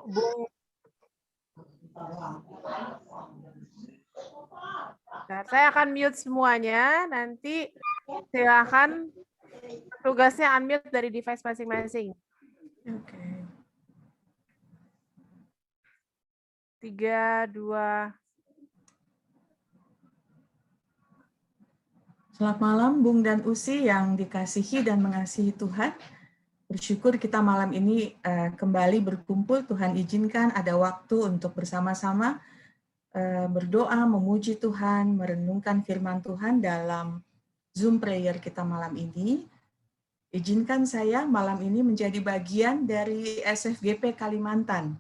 Bung. Nah, saya akan mute semuanya. Nanti silakan tugasnya unmute dari device masing-masing. Oke. 3, 2. Selamat malam Bung dan Usi yang dikasihi dan mengasihi Tuhan. Bersyukur kita malam ini kembali berkumpul. Tuhan izinkan ada waktu untuk bersama-sama berdoa, memuji Tuhan, merenungkan firman Tuhan dalam Zoom prayer kita malam ini. Izinkan saya malam ini menjadi bagian dari SFGP Kalimantan.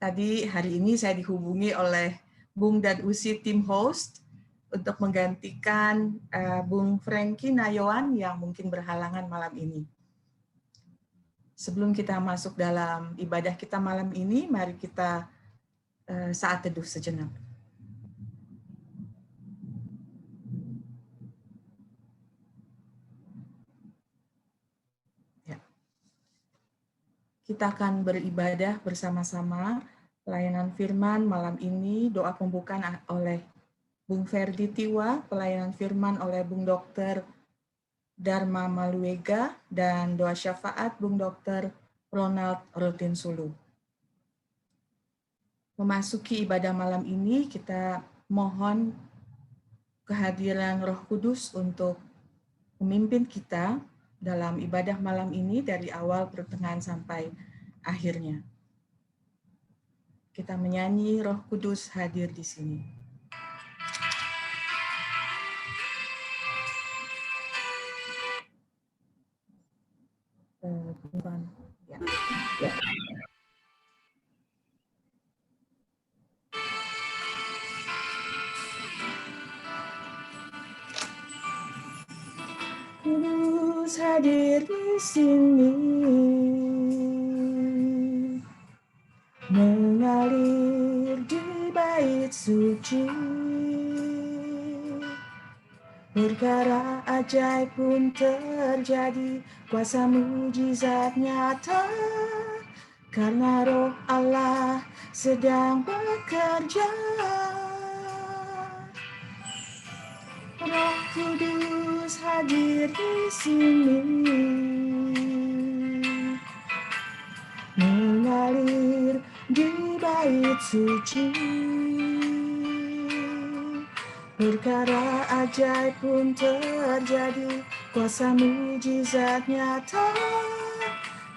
Tadi hari ini saya dihubungi oleh Bung dan Usi tim host untuk menggantikan Bung Frankie Nayawan yang mungkin berhalangan malam ini. Sebelum kita masuk dalam ibadah kita malam ini, mari kita saat teduh sejenak. Ya. Kita akan beribadah bersama-sama pelayanan firman malam ini, doa pembukaan oleh Bung Ferdi Tiwa, pelayanan firman oleh Bung Dr. Dharma Maluega, dan doa syafaat Bung Dr. Ronald Rotin Sulu. Memasuki ibadah malam ini, kita mohon kehadiran Roh Kudus untuk memimpin kita dalam ibadah malam ini dari awal pertengahan sampai akhirnya. Kita menyanyi Roh Kudus hadir di sini. Kudus hadir di sini, mengalir di bait suci. Perkara ajaib pun terjadi, kuasa mujizat nyata, karena Roh Allah sedang bekerja. Roh Kudus hadir di sini, mengalir di bait suci. Perkara ajaib pun terjadi, kuasa mujizat nyata,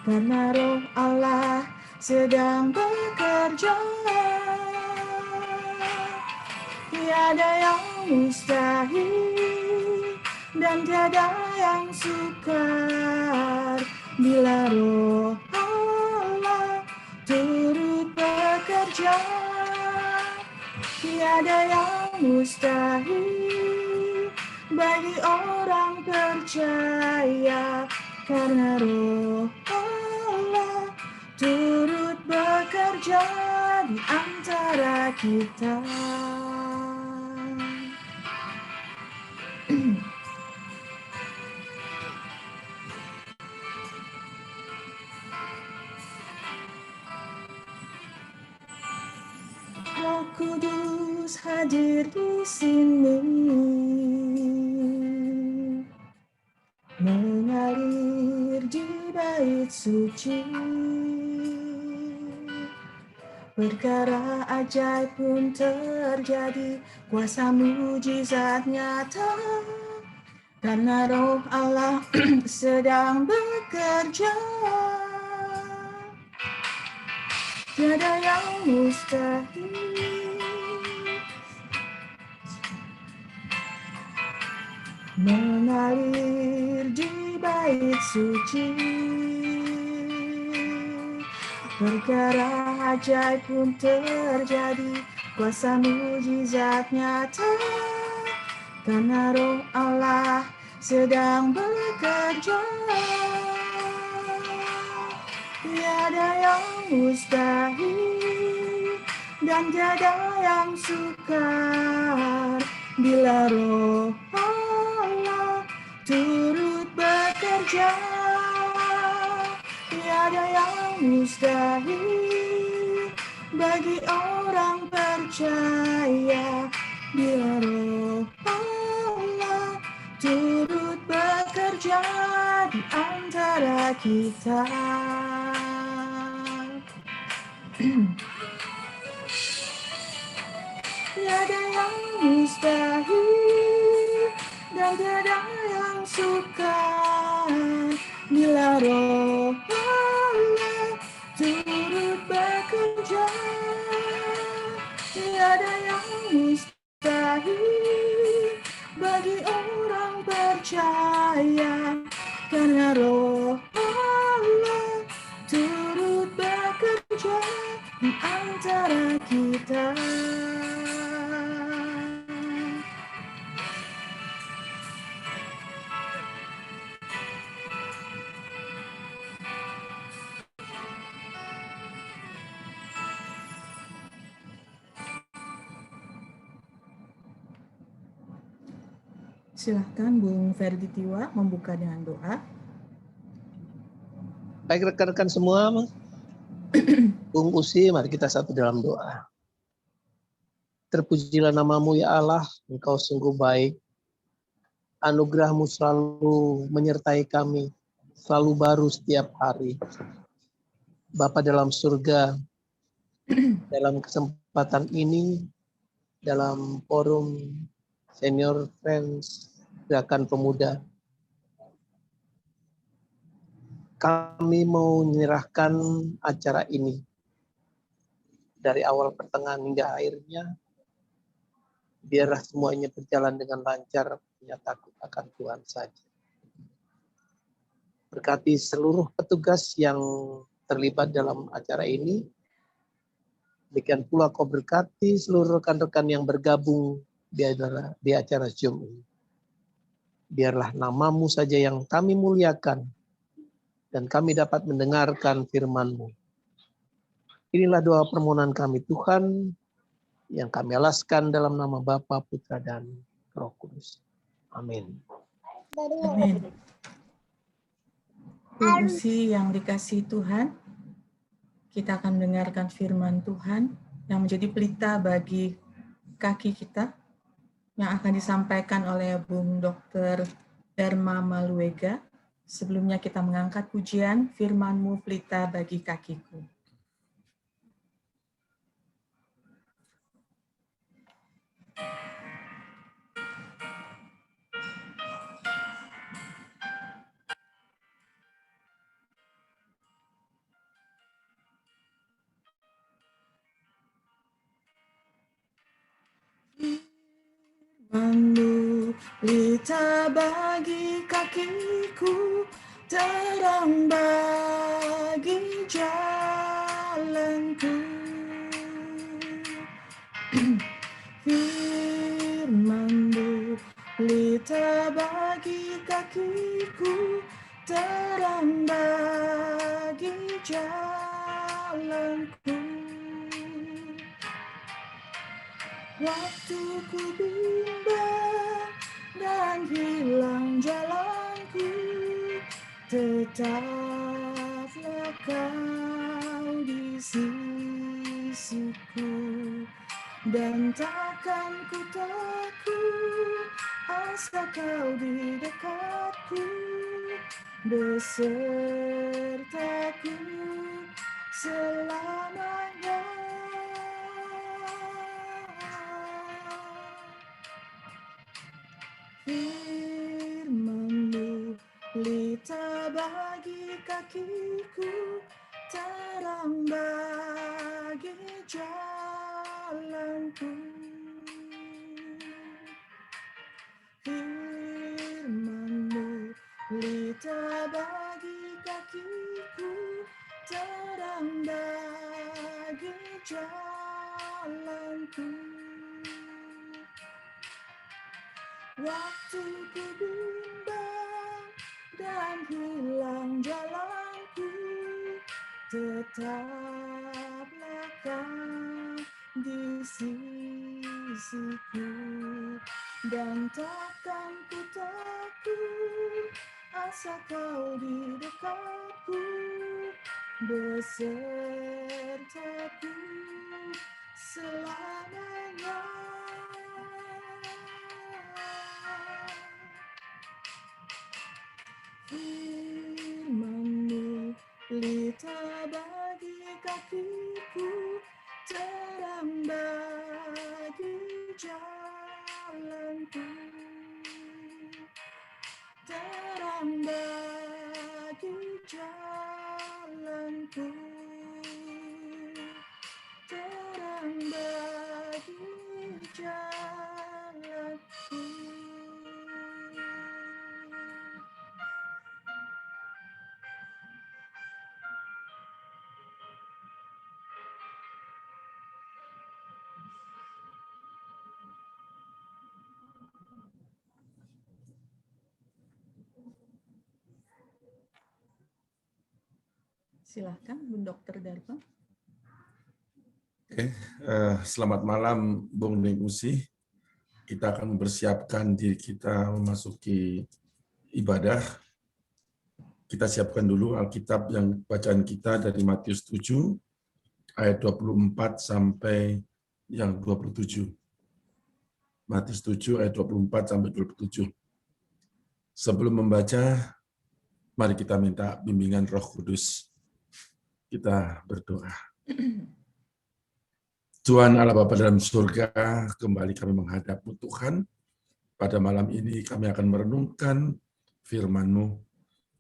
karena Roh Allah sedang bekerja. Tiada yang mustahil dan tiada yang sukar bila Roh Allah turut bekerja. Tiada yang mustahil bagi orang percaya, karena Roh Allah turut bekerja di antara kita. Roh Kudus hadir di sini, mengalir di bait suci. Perkara ajaib pun terjadi, kuasa mujizat nyata, karena Roh Allah sedang bekerja. Tiada yang mustahil mengalir di bait suci. Perkara ajaib pun terjadi, kuasa mujizat nyata, karena Roh Allah sedang bekerja. Tiada yang mustahil dan tiada yang sukar bila Roh Allah turut bekerja. Tiada yang mustahil bagi orang percaya, bila Roh Allah turut bekerja di antara kita. Tiada yang mustahil dan tiada yang sukar bila Roh Allah turut bekerja. Tiada yang mustahil bagi orang percaya, karena Roh Allah turut bekerja di antara kita. Silahkan Bung Ferdi Tiwa membuka dengan doa. Baik rekan-rekan semua, Bung Usi, mari kita satu dalam doa. Terpujilah namamu ya Allah, Engkau sungguh baik. Anugerahmu selalu menyertai kami, selalu baru setiap hari. Bapa dalam surga, dalam kesempatan ini, dalam forum Senior Friends Gerakan Pemuda, kami mau menyerahkan acara ini dari awal pertengahan hingga akhirnya. Biarlah semuanya berjalan dengan lancar, punya takut akan Tuhan saja. Berkati seluruh petugas yang terlibat dalam acara ini. Demikian pula Kau berkati seluruh rekan-rekan yang bergabung di acara Zoom ini. Biarlah namamu saja yang kami muliakan dan kami dapat mendengarkan firman-Mu. Inilah doa permohonan kami Tuhan, yang kami alaskan dalam nama Bapa, Putra, dan Roh Kudus. Amin. Amin. Bung Usi yang dikasihi Tuhan, kita akan mendengarkan firman Tuhan yang menjadi pelita bagi kaki kita, yang akan disampaikan oleh Bung Dr. Dharma Maluega. Sebelumnya kita mengangkat pujian, firman-Mu pelita bagi kakiku. Firman-Mu pelita bagi kakiku, terang bagi jalanku. Firman-Mu pelita bagi kakiku, terang bagi jalanku. Waktu ku bimbang dan hilang jalanku, tetaplah Kau di sisiku, dan takkan ku takut, asal Kau di dekatku, besertaku selamanya. Firman-Mu pelita bagi kakiku, terang bagi jalanku. Firman-Mu pelita bagi kakiku, terang bagi jalanku. Waktu ku bimbang dan hilang jalanku, tetaplah Kau di sisiku, dan takkan ku takut, asal Kau di dekatku, besertaku kakiku, terang bagi jalanku, terang bagi jalanku, terang bagi jalanku. Silahkan, Bung Dr. Darto. Oke, selamat malam Bung Ning Usi. Kita akan mempersiapkan diri kita memasuki ibadah. Kita siapkan dulu Alkitab yang bacaan kita dari Matius 7 ayat 24 sampai yang 27. Matius 7 ayat 24 sampai 27. Sebelum membaca, mari kita minta bimbingan Roh Kudus. Kita berdoa. Tuhan Allah Bapa dalam surga, kembali kami menghadap-Mu Tuhan. Pada malam ini kami akan merenungkan firman-Mu.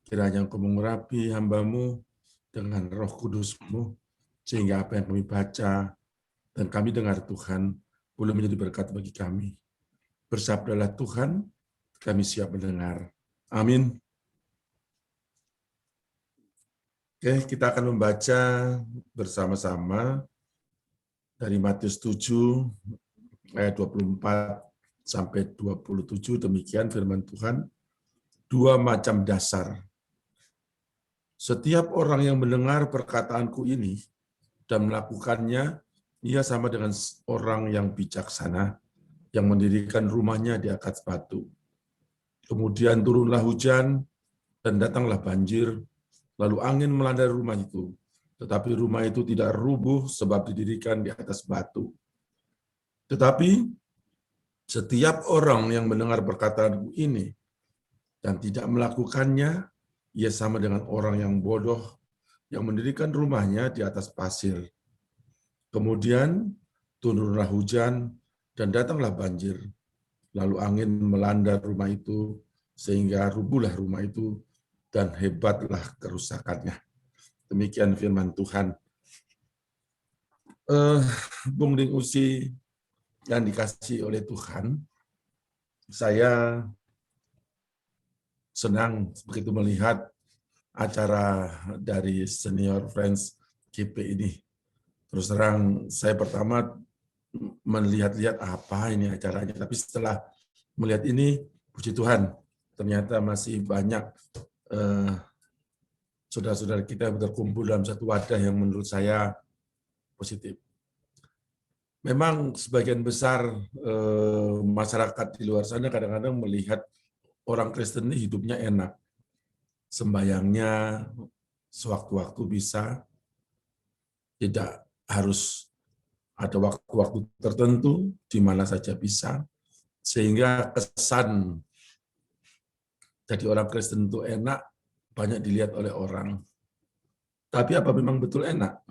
Kiranya Engkau mengurapi hamba-Mu dengan Roh Kudus-Mu, sehingga apa yang kami baca dan kami dengar Tuhan, boleh menjadi berkat bagi kami. Bersabdalah Tuhan, kami siap mendengar. Amin. Oke, kita akan membaca bersama-sama dari Matius 7 ayat 24 sampai 27. Demikian firman Tuhan. Dua macam dasar. Setiap orang yang mendengar perkataanku ini dan melakukannya, ia sama dengan orang yang bijaksana yang mendirikan rumahnya di atas batu. Kemudian turunlah hujan dan datanglah banjir, lalu angin melanda rumah itu. Tetapi rumah itu tidak rubuh sebab didirikan di atas batu. Tetapi setiap orang yang mendengar perkataanku ini dan tidak melakukannya, ia sama dengan orang yang bodoh yang mendirikan rumahnya di atas pasir. Kemudian turunlah hujan dan datanglah banjir. Lalu angin melanda rumah itu sehingga rubuhlah rumah itu dan hebatlah kerusakannya. Demikian firman Tuhan. Bung Ning Usi yang dikasihi oleh Tuhan, saya senang begitu melihat acara dari Senior Friends GP ini. Terus terang saya pertama melihat-lihat apa ini acaranya, tapi setelah melihat ini, puji Tuhan, ternyata masih banyak saudara-saudara kita yang berkumpul dalam satu wadah yang menurut saya positif. Memang sebagian besar masyarakat di luar sana kadang-kadang melihat orang Kristen ini hidupnya enak. Sembayangnya sewaktu-waktu bisa, tidak harus ada waktu-waktu tertentu, di mana saja bisa, sehingga kesan jadi orang Kristen itu enak, banyak dilihat oleh orang. Tapi apa memang betul enak?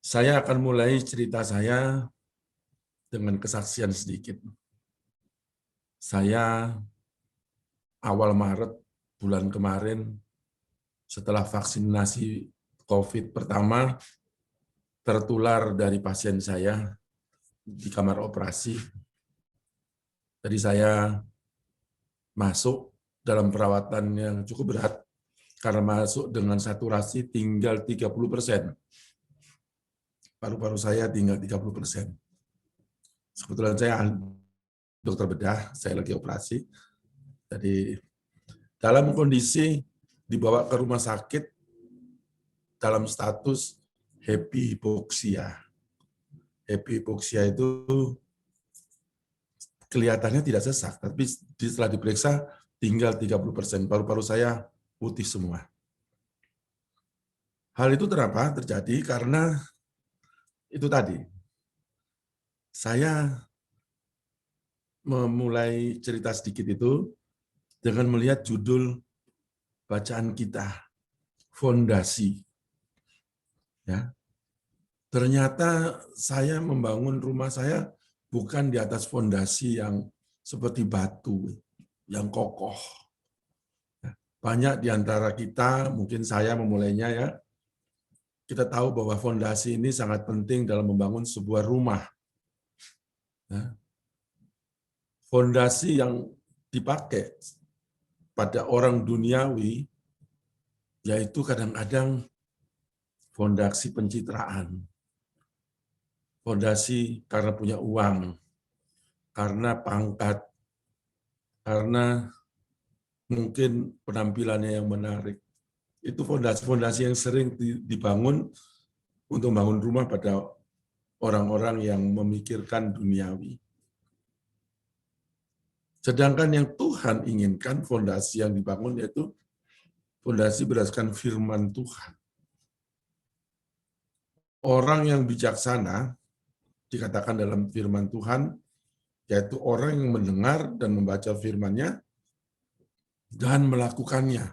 Saya akan mulai cerita saya dengan kesaksian sedikit. Saya awal Maret bulan kemarin, setelah vaksinasi COVID pertama, tertular dari pasien saya di kamar operasi. Jadi saya masuk dalam perawatan yang cukup berat, karena masuk dengan saturasi tinggal 30%. Paru-paru saya tinggal 30%. Kebetulan saya dokter bedah, saya lagi operasi. Jadi dalam kondisi dibawa ke rumah sakit dalam status happy hypoxia. Happy hypoxia itu kelihatannya tidak sesak, tapi setelah diperiksa tinggal 30%. Paru-paru saya putih semua. Hal itu kenapa terjadi? Karena itu tadi, saya memulai cerita sedikit itu dengan melihat judul bacaan kita, Fondasi. Ya. Ternyata saya membangun rumah saya bukan di atas fondasi yang seperti batu, yang kokoh. Banyak di antara kita, mungkin saya memulainya ya, kita tahu bahwa fondasi ini sangat penting dalam membangun sebuah rumah. Fondasi yang dipakai pada orang duniawi, yaitu kadang-kadang fondasi pencitraan. Fondasi karena punya uang, karena pangkat, karena mungkin penampilannya yang menarik. Itu fondasi-fondasi yang sering dibangun untuk membangun rumah pada orang-orang yang memikirkan duniawi. Sedangkan yang Tuhan inginkan, fondasi yang dibangun yaitu fondasi berdasarkan firman Tuhan. Orang yang bijaksana, dikatakan dalam firman Tuhan, yaitu orang yang mendengar dan membaca firman-Nya dan melakukannya.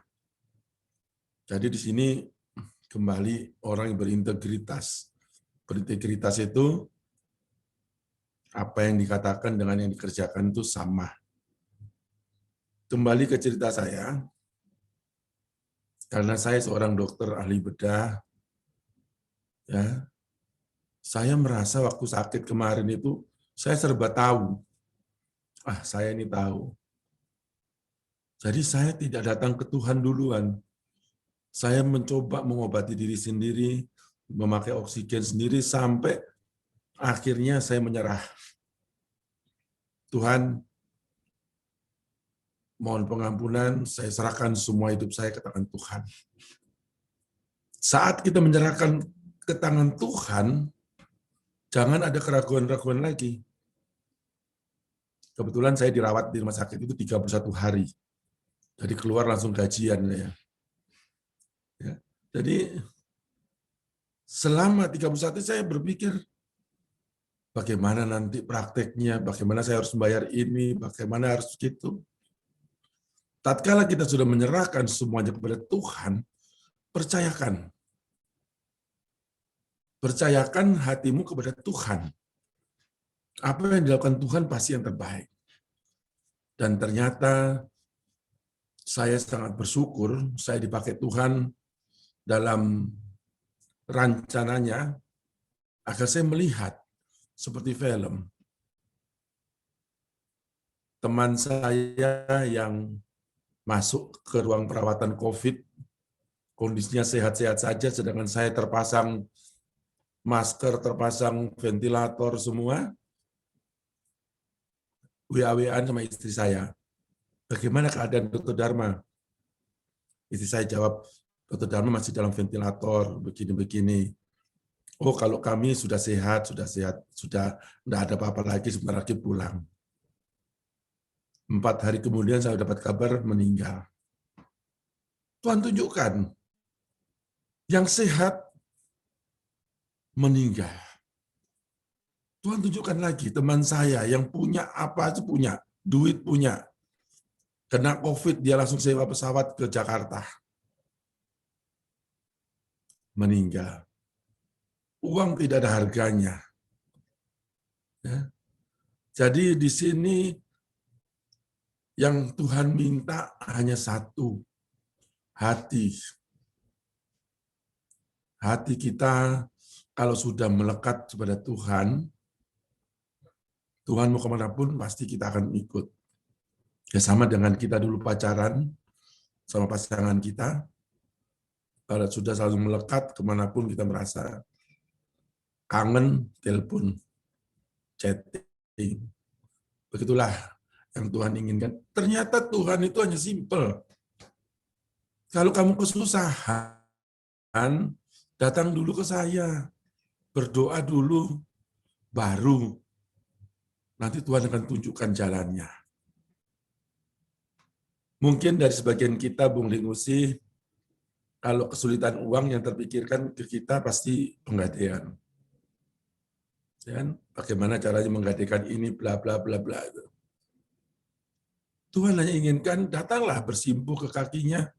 Jadi di sini kembali orang yang berintegritas. Berintegritas itu apa yang dikatakan dengan yang dikerjakan itu sama. Kembali ke cerita saya, karena saya seorang dokter ahli bedah, ya, saya merasa waktu sakit kemarin itu saya serba tahu. Saya ini tahu. Jadi saya tidak datang ke Tuhan duluan. Saya mencoba mengobati diri sendiri, memakai oksigen sendiri, sampai akhirnya saya menyerah. Tuhan, mohon pengampunan, saya serahkan semua hidup saya ke tangan Tuhan. Saat kita menyerahkan ke tangan Tuhan, jangan ada keraguan-keraguan lagi. Kebetulan saya dirawat di rumah sakit itu 31 hari. Jadi keluar langsung gajian. Ya. Jadi selama 31 saya berpikir, bagaimana nanti prakteknya, bagaimana saya harus membayar ini, bagaimana harus gitu. Tatkala kita sudah menyerahkan semuanya kepada Tuhan, percayakan. Percayakan hatimu kepada Tuhan. Apa yang dilakukan Tuhan pasti yang terbaik. Dan ternyata saya sangat bersyukur saya dipakai Tuhan dalam rencananya agar saya melihat seperti film. Teman saya yang masuk ke ruang perawatan COVID, kondisinya sehat-sehat saja, sedangkan saya terpasang masker, terpasang ventilator semua, WA-WA-an sama istri saya. Bagaimana keadaan Dr. Dharma? Istri saya jawab, Dr. Dharma masih dalam ventilator, begini-begini. Oh, kalau kami sudah sehat, sudah tidak ada apa-apa lagi, sebentar lagi pulang. 4 hari kemudian saya dapat kabar meninggal. Tuhan tunjukkan, yang sehat meninggal. Tuhan tunjukkan lagi, teman saya yang punya apa aja punya, duit punya. Kena COVID, dia langsung sewa pesawat ke Jakarta. Meninggal. Uang tidak ada harganya. Ya. Jadi di sini yang Tuhan minta hanya satu, hati. Hati kita kalau sudah melekat kepada Tuhan, Tuhan mau kemanapun pasti kita akan ikut. Ya sama dengan kita dulu pacaran sama pasangan kita, kalau sudah selalu melekat kemanapun kita merasa kangen, telepon, chatting. Begitulah yang Tuhan inginkan. Ternyata Tuhan itu hanya simpel. Kalau kamu kesusahan, datang dulu ke saya. Berdoa dulu, baru nanti Tuhan akan tunjukkan jalannya. Mungkin dari sebagian kita, Bung Lingusi, kalau kesulitan uang yang terpikirkan ke kita pasti penggadaian. Dan bagaimana caranya menggadaikan ini, bla bla bla bla. Tuhan hanya inginkan datanglah bersimpuh ke kakinya,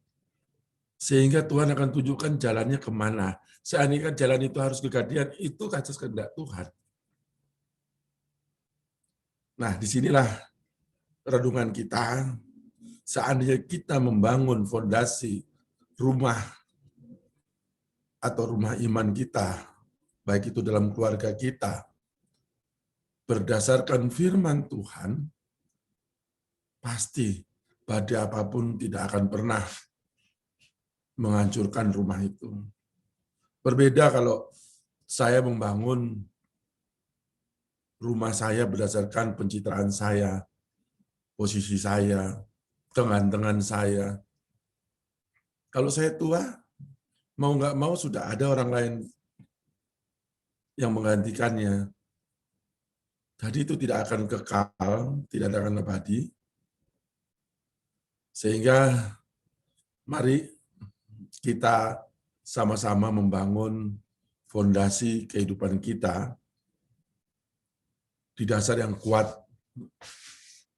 sehingga Tuhan akan tunjukkan jalannya kemana. seandainya jalan itu harus kegadian, itu atas kehendak Tuhan. Nah, disinilah renungan kita. Seandainya kita membangun fondasi rumah atau rumah iman kita, baik itu dalam keluarga kita, berdasarkan firman Tuhan, pasti badai apapun tidak akan pernah menghancurkan rumah itu. Berbeda kalau saya membangun rumah saya berdasarkan pencitraan saya, posisi saya, kegantengan saya. Kalau saya tua, mau nggak mau sudah ada orang lain yang menggantikannya. Jadi itu tidak akan kekal, tidak akan abadi. Sehingga mari kita sama-sama membangun fondasi kehidupan kita di dasar yang kuat,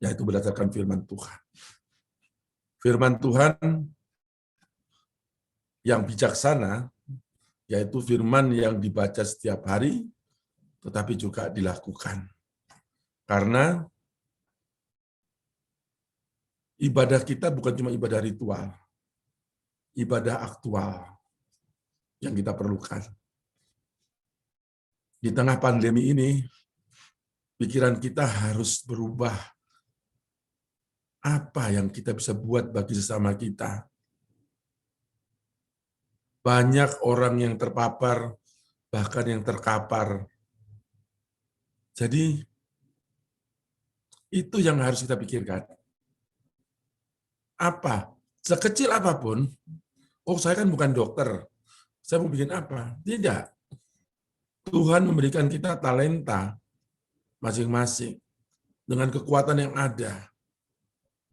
yaitu berdasarkan firman Tuhan. Firman Tuhan yang bijaksana, yaitu firman yang dibaca setiap hari, tetapi juga dilakukan. Karena ibadah kita bukan cuma ibadah ritual, ibadah aktual yang kita perlukan. Di tengah pandemi ini, pikiran kita harus berubah. Apa yang kita bisa buat bagi sesama kita? Banyak orang yang terpapar, bahkan yang terkapar. Jadi, itu yang harus kita pikirkan. Apa? Sekecil apapun, oh saya kan bukan dokter, saya mau bikin apa? Tidak. Tuhan memberikan kita talenta masing-masing dengan kekuatan yang ada.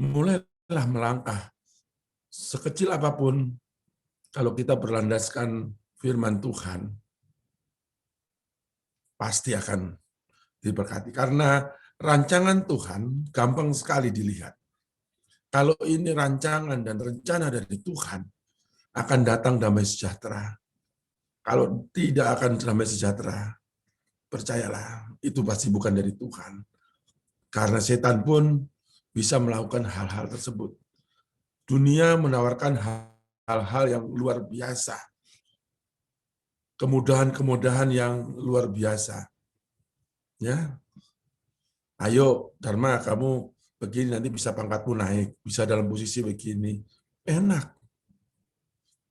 Mulailah melangkah. Sekecil apapun, kalau kita berlandaskan firman Tuhan, pasti akan diberkati. Karena rancangan Tuhan gampang sekali dilihat. Kalau ini rancangan dan rencana dari Tuhan, akan datang damai sejahtera. Kalau tidak akan damai sejahtera, percayalah, itu pasti bukan dari Tuhan. Karena setan pun bisa melakukan hal-hal tersebut. Dunia menawarkan hal-hal yang luar biasa. Kemudahan-kemudahan yang luar biasa. Ya. Ayo, Dharma, kamu begini nanti bisa pangkatmu naik, bisa dalam posisi begini. Enak.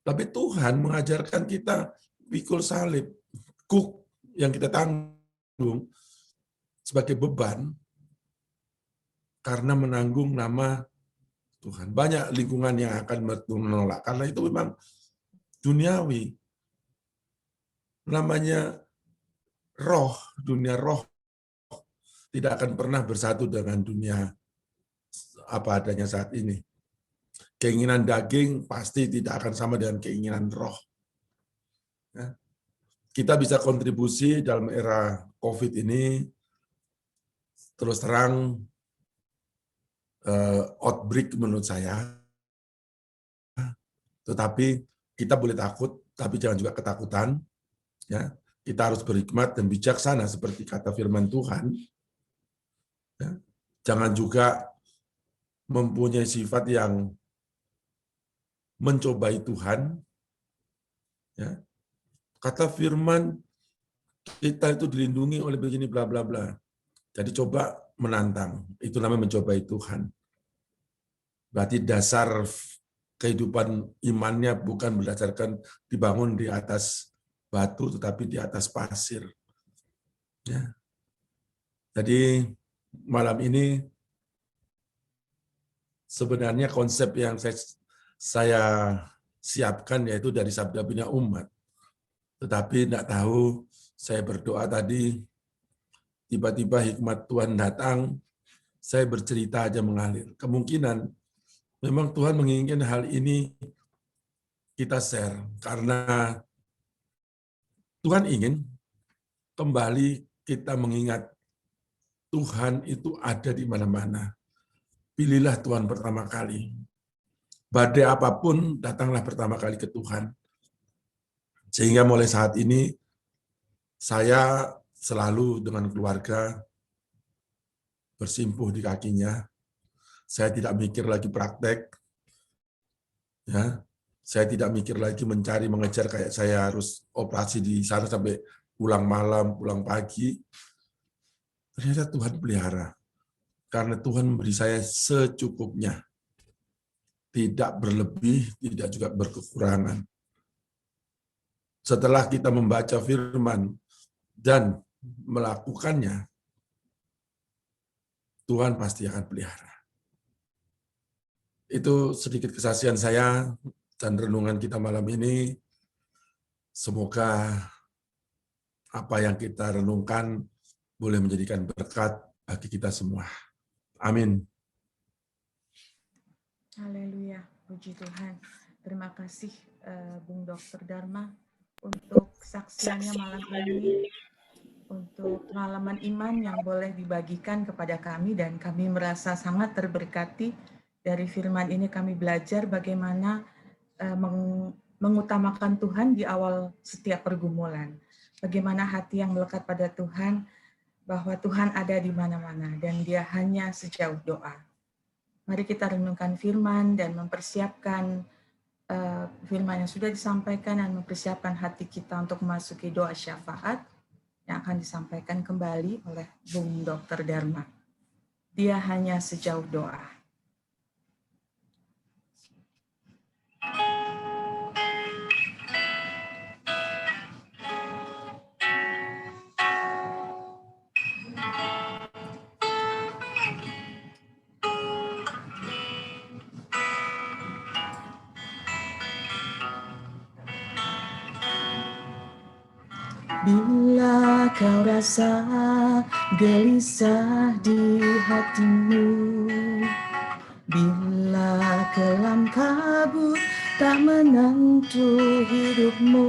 Tapi Tuhan mengajarkan kita pikul salib, kuk yang kita tanggung sebagai beban karena menanggung nama Tuhan. Banyak lingkungan yang akan menolak karena itu memang duniawi. Namanya roh, dunia roh tidak akan pernah bersatu dengan dunia apa adanya saat ini. Keinginan daging pasti tidak akan sama dengan keinginan roh. Ya. Kita bisa kontribusi dalam era COVID ini, terus terang outbreak menurut saya, tetapi kita boleh takut, tapi jangan juga ketakutan. Ya, kita harus berhikmat dan bijaksana seperti kata firman Tuhan. Ya, jangan juga mempunyai sifat yang mencobai Tuhan. Ya, kata firman kita itu dilindungi oleh begini bla bla bla. Jadi coba menantang, itu namanya mencobai Tuhan. Berarti dasar kehidupan imannya bukan berdasarkan dibangun di atas batu, tetapi di atas pasir. Ya. Jadi malam ini sebenarnya konsep yang saya siapkan yaitu dari Sabda Bina Umat. Tetapi tidak tahu, saya berdoa tadi, tiba-tiba hikmat Tuhan datang, saya bercerita aja mengalir. Kemungkinan memang Tuhan menginginkan hal ini kita share, karena Tuhan ingin kembali kita mengingat Tuhan itu ada di mana-mana. Pilihlah Tuhan pertama kali. Badai apapun, datanglah pertama kali ke Tuhan. Sehingga mulai saat ini saya selalu dengan keluarga bersimpuh di kakinya. Saya tidak mikir lagi praktek, ya. Saya tidak mikir lagi mencari, mengejar kayak saya harus operasi di sana sampai pulang malam, pulang pagi. Ternyata Tuhan pelihara. Karena Tuhan memberi saya secukupnya. Tidak berlebih, tidak juga berkekurangan. Setelah kita membaca firman dan melakukannya, Tuhan pasti akan pelihara. Itu sedikit kesaksian saya dan renungan kita malam ini. Semoga apa yang kita renungkan boleh menjadikan berkat bagi kita semua. Amin. Haleluya, puji Tuhan. Terima kasih Bung Dr. Dharma untuk kesaksiannya malam ini, untuk pengalaman iman yang boleh dibagikan kepada kami, dan kami merasa sangat terberkati. Dari firman ini kami belajar bagaimana mengutamakan Tuhan di awal setiap pergumulan. Bagaimana hati yang melekat pada Tuhan, bahwa Tuhan ada di mana-mana dan Dia hanya sejauh doa. Mari kita renungkan firman dan mempersiapkan firman yang sudah disampaikan dan mempersiapkan hati kita untuk memasuki doa syafaat yang akan disampaikan kembali oleh Bung Dr. Dharma. Dia hanya sejauh doa. Bila kau rasa gelisah di hatimu, bila kelam kabut tak menentu hidupmu,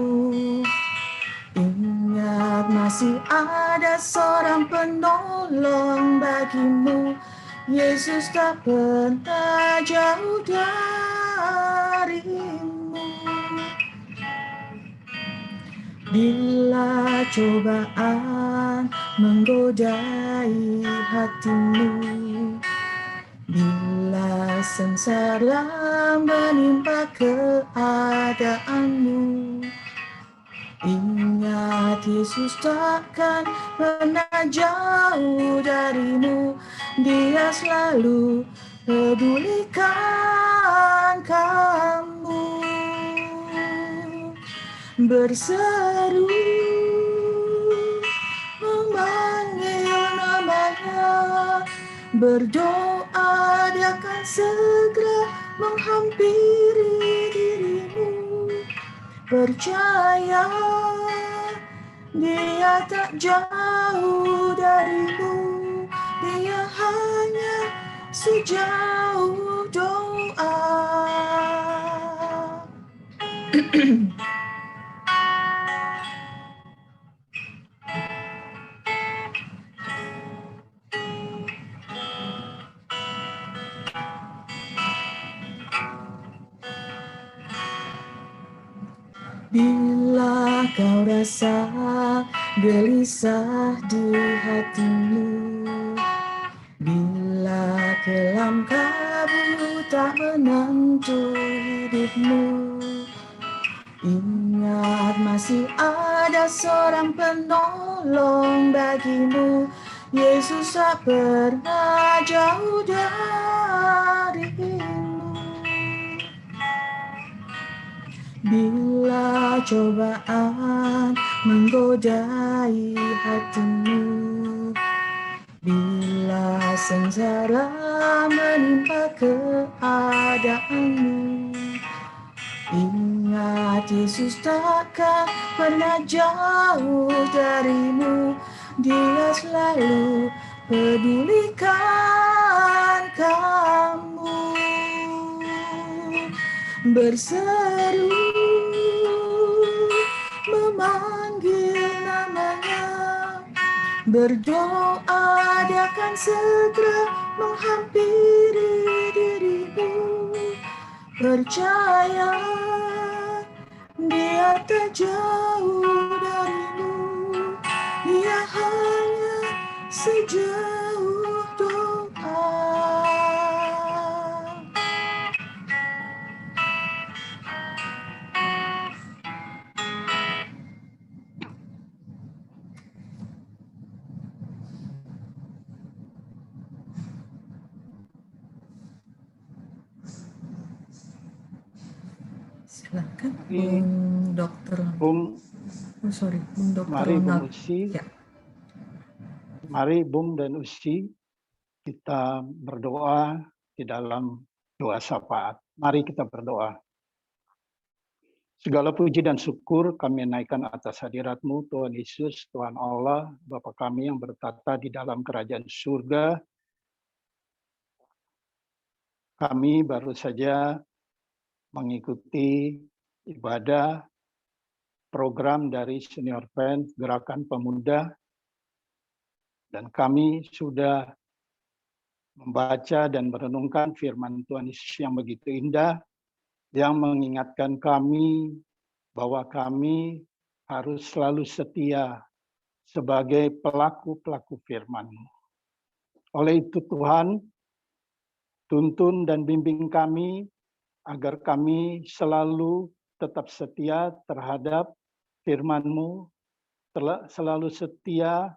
ingat masih ada seorang penolong bagimu. Yesus tak pernah jauh darimu. Bila cobaan menggodai hatimu, bila sengsara menimpa keadaanmu, ingat Yesus takkan pernah jauh darimu. Dia selalu pedulikan kamu. Berseru memanggil namanya, berdoa Dia akan segera menghampiri dirimu. Percaya Dia tak jauh darimu, Dia hanya sejauh doa. Bila kau rasa gelisah di hatimu, bila kelam kabut tak menentu hidupmu, ingat masih ada seorang penolong bagimu. Yesus tak pernah jauh darimu. Bila cobaan menggodai hatimu, bila sengsara menimpa keadaanmu, ingat Yesus takkan pernah jauh darimu. Dia selalu pedulikan kamu. Berseru memanggil namanya, berdoa Dia akan segera menghampiri dirimu. Percaya Dia tak jauh darimu, dia hanya sejauh doa. Silakan, Bung Dokter. Bung, Bung Dokter mari Bung Ronald. Usi, Ya. mari Bung dan Usi, kita berdoa di dalam doa syafaat. Mari kita berdoa. Segala puji dan syukur kami naikkan atas hadirat-Mu, Tuhan Yesus, Tuhan Allah, Bapa kami yang bertata di dalam kerajaan surga. Kami baru saja mengikuti ibadah program dari Senior Friends Gerakan Pemuda, dan kami sudah membaca dan merenungkan firman Tuhan Yesus yang begitu indah, yang mengingatkan kami bahwa kami harus selalu setia sebagai pelaku-pelaku firman-Mu. Oleh itu Tuhan, tuntun dan bimbing kami agar kami selalu tetap setia terhadap firman-Mu, selalu setia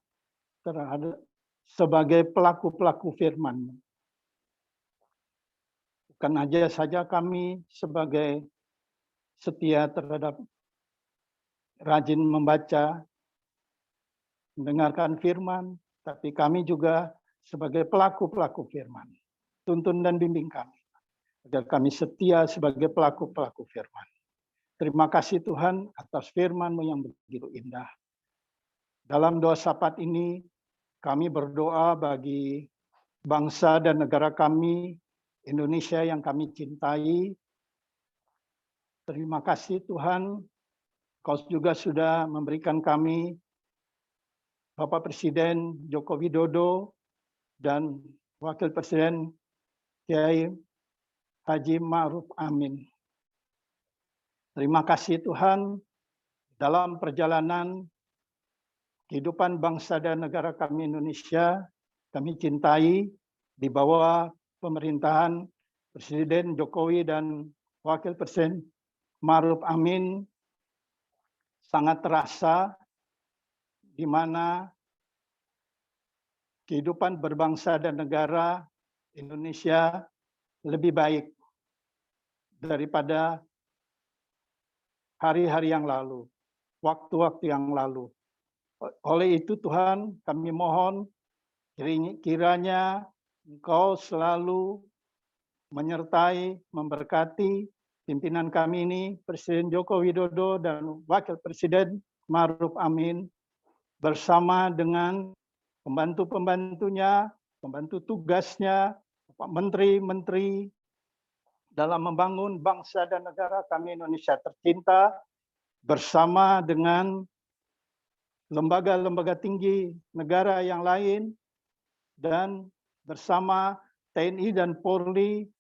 terhadap sebagai pelaku-pelaku firman-Mu. Bukan aja saja kami sebagai setia terhadap rajin membaca, mendengarkan firman, tapi kami juga sebagai pelaku-pelaku firman. Tuntun dan bimbing kami, agar kami setia sebagai pelaku-pelaku firman. Terima kasih Tuhan atas firman-Mu yang begitu indah. Dalam doa syafaat ini, kami berdoa bagi bangsa dan negara kami, Indonesia yang kami cintai. Terima kasih Tuhan, Kau juga sudah memberikan kami Bapak Presiden Joko Widodo dan Wakil Presiden Kiai Haji Ma'ruf Amin. Terima kasih Tuhan, dalam perjalanan kehidupan bangsa dan negara kami Indonesia, kami cintai di bawah pemerintahan Presiden Jokowi dan Wakil Presiden Ma'ruf Amin sangat terasa di mana kehidupan berbangsa dan negara Indonesia lebih baik daripada hari-hari yang lalu, waktu-waktu yang lalu. Oleh itu Tuhan, kami mohon kiranya Engkau selalu menyertai, memberkati pimpinan kami ini, Presiden Joko Widodo dan Wakil Presiden Ma'ruf Amin, bersama dengan pembantu-pembantunya, pembantu tugasnya, Pak Menteri-Menteri, dalam membangun bangsa dan negara kami Indonesia tercinta, bersama dengan lembaga-lembaga tinggi negara yang lain, dan bersama TNI dan Polri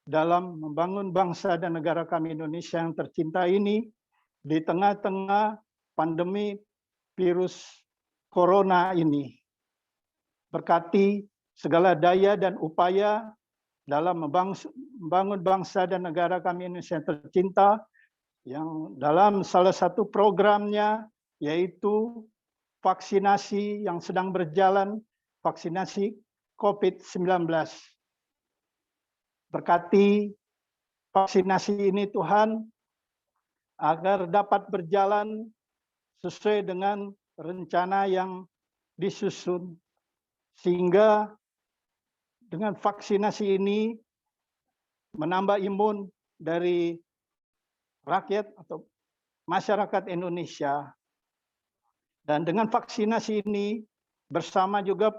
dalam membangun bangsa dan negara kami Indonesia yang tercinta ini di tengah-tengah pandemi virus corona ini. Berkati segala daya dan upaya dalam membangun bangsa dan negara kami Indonesia yang tercinta, yang dalam salah satu programnya yaitu vaksinasi yang sedang berjalan, vaksinasi COVID-19. Berkati vaksinasi ini Tuhan, agar dapat berjalan sesuai dengan rencana yang disusun, sehingga dengan vaksinasi ini menambah imun dari rakyat atau masyarakat Indonesia. Dan dengan vaksinasi ini bersama juga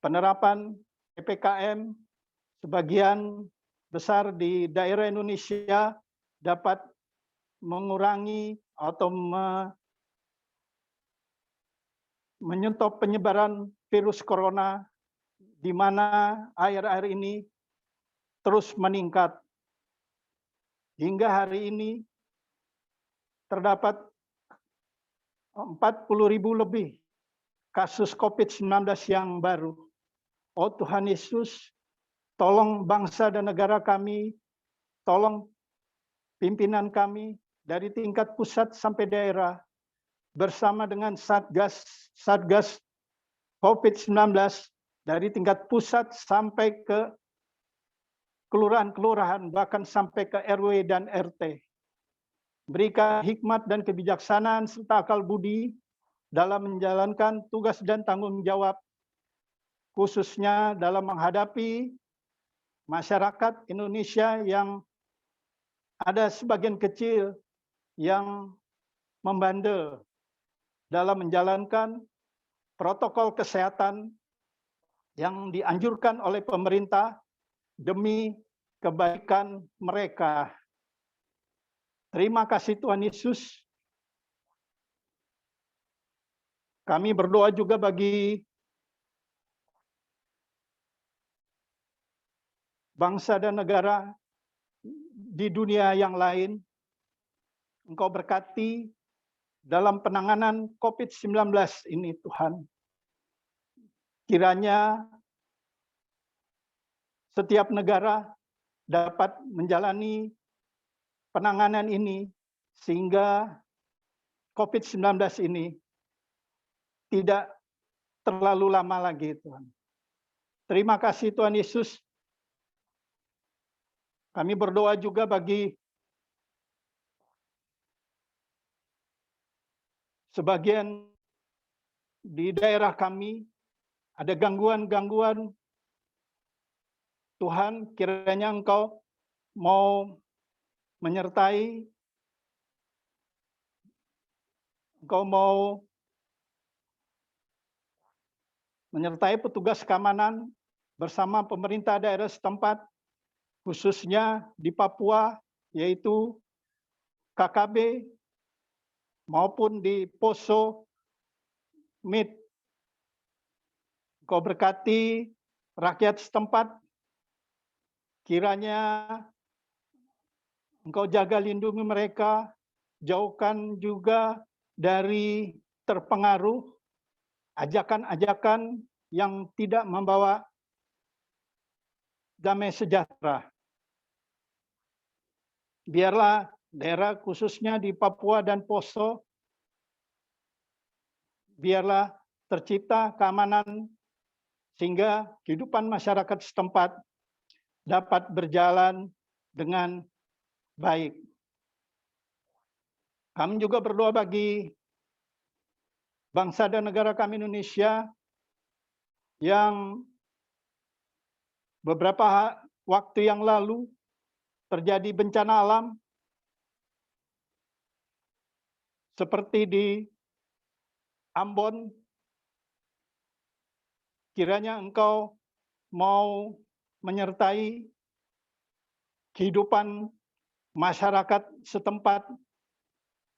penerapan PPKM sebagian besar di daerah Indonesia dapat mengurangi atau menyetop penyebaran virus corona, di mana akhir-akhir ini terus meningkat. Hingga hari ini terdapat 40.000 lebih kasus COVID-19 yang baru. Oh Tuhan Yesus, tolong bangsa dan negara kami, tolong pimpinan kami dari tingkat pusat sampai daerah, bersama dengan Satgas COVID-19 dari tingkat pusat sampai ke kelurahan-kelurahan, bahkan sampai ke RW dan RT. Berikan hikmat dan kebijaksanaan serta akal budi dalam menjalankan tugas dan tanggung jawab, khususnya dalam menghadapi masyarakat Indonesia yang ada sebagian kecil yang membandel dalam menjalankan protokol kesehatan yang dianjurkan oleh pemerintah demi kebaikan mereka. Terima kasih Tuhan Yesus. Kami berdoa juga bagi bangsa dan negara di dunia yang lain. Engkau berkati dalam penanganan COVID-19 ini Tuhan. Kiranya setiap negara dapat menjalani penanganan ini sehingga COVID-19 ini tidak terlalu lama lagi Tuhan. Terima kasih Tuhan Yesus. Kami berdoa juga bagi sebagian di daerah kami ada gangguan-gangguan. Tuhan, kiranya Engkau mau menyertai, Engkau mau menyertai petugas keamanan bersama pemerintah daerah setempat, khususnya di Papua, yaitu KKB, maupun di Poso MIT. Engkau berkati rakyat setempat, kiranya Engkau jaga lindungi mereka, jauhkan juga dari terpengaruh ajakan-ajakan yang tidak membawa damai sejahtera. Biarlah daerah khususnya di Papua dan Poso, biarlah tercipta keamanan sehingga kehidupan masyarakat setempat dapat berjalan dengan baik. Kami juga berdoa bagi bangsa dan negara kami Indonesia yang beberapa waktu yang lalu terjadi bencana alam seperti di Ambon. Kiranya Engkau mau menyertai kehidupan masyarakat setempat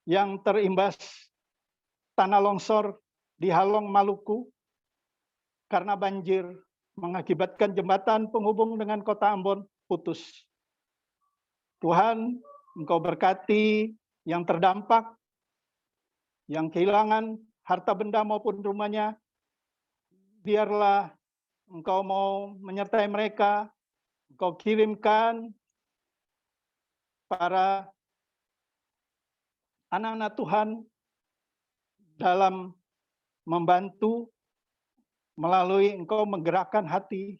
yang terimbas tanah longsor di Halong, Maluku karena banjir mengakibatkan jembatan penghubung dengan kota Ambon putus. Tuhan, Engkau berkati yang terdampak, yang kehilangan harta benda maupun rumahnya. Biarlah Engkau mau menyertai mereka, Engkau kirimkan para anak-anak Tuhan dalam membantu melalui Engkau menggerakkan hati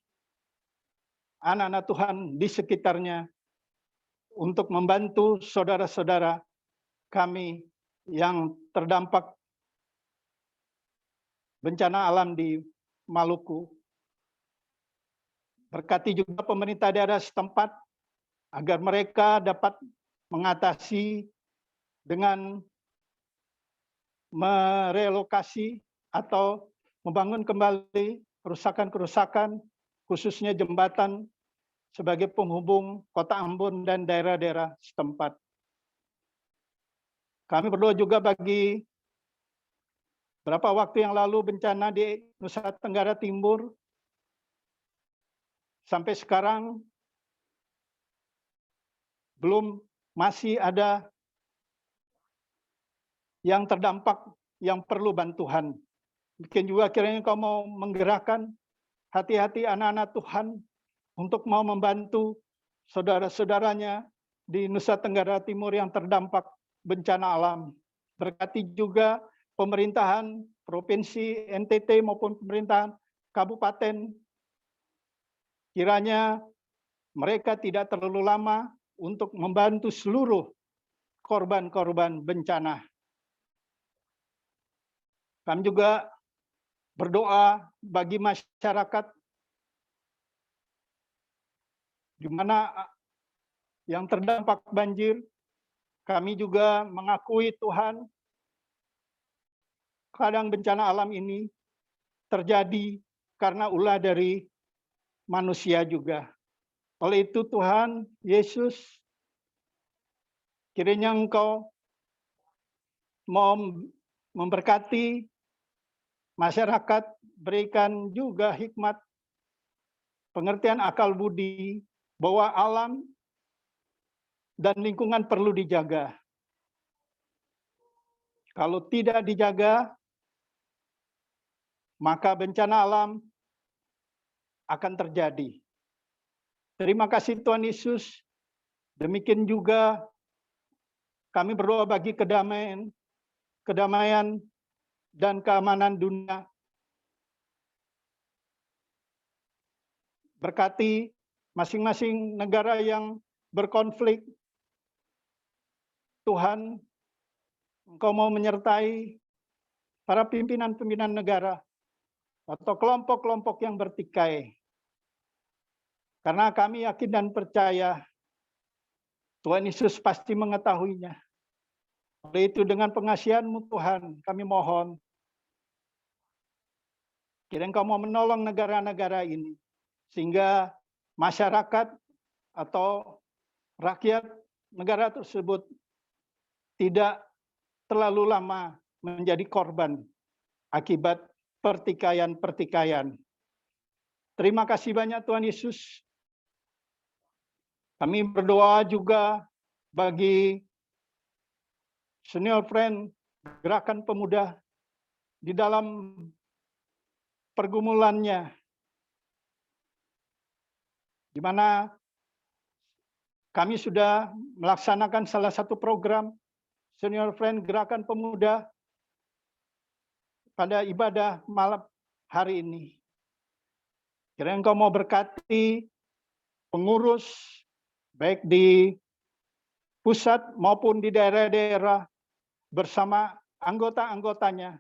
anak-anak Tuhan di sekitarnya untuk membantu saudara-saudara kami yang terdampak bencana alam di Maluku. Berkati juga pemerintah daerah setempat agar mereka dapat mengatasi dengan merelokasi atau membangun kembali kerusakan-kerusakan, khususnya jembatan sebagai penghubung kota Ambon dan daerah-daerah setempat. Kami berdoa juga bagi beberapa waktu yang lalu bencana di Nusa Tenggara Timur. Sampai sekarang masih ada yang terdampak, yang perlu bantuan. Mungkin juga kiranya Engkau mau menggerakkan hati-hati anak-anak Tuhan untuk mau membantu saudara-saudaranya di Nusa Tenggara Timur yang terdampak bencana alam. Berkati juga pemerintahan Provinsi NTT maupun pemerintahan Kabupaten, kiranya mereka tidak terlalu lama untuk membantu seluruh korban-korban bencana. Kami juga berdoa bagi masyarakat di mana yang terdampak banjir. Kami juga mengakui Tuhan, kadang bencana alam ini terjadi karena ulah dari manusia juga. Oleh itu Tuhan Yesus, kiranya Engkau mau memberkati masyarakat, berikan juga hikmat, pengertian akal budi, bahwa alam dan lingkungan perlu dijaga. Kalau tidak dijaga, maka bencana alam akan terjadi. Terima kasih Tuhan Yesus. Demikian juga kami berdoa bagi kedamaian dan keamanan dunia. Berkati masing-masing negara yang berkonflik. Tuhan, Engkau mau menyertai para pimpinan-pimpinan negara atau kelompok-kelompok yang bertikai. Karena kami yakin dan percaya Tuhan Yesus pasti mengetahuinya. Oleh itu dengan pengasihan-Mu Tuhan, kami mohon, kiranya Engkau mau menolong negara-negara ini, sehingga masyarakat atau rakyat negara tersebut tidak terlalu lama menjadi korban akibat pertikaian-pertikaian. Terima kasih banyak Tuhan Yesus. Kami berdoa juga bagi Senior Friend Gerakan Pemuda di dalam pergumulannya, di mana kami sudah melaksanakan salah satu program Senior Friend Gerakan Pemuda pada ibadah malam hari ini. Kiranya Engkau mau berkati pengurus baik di pusat maupun di daerah-daerah bersama anggota-anggotanya.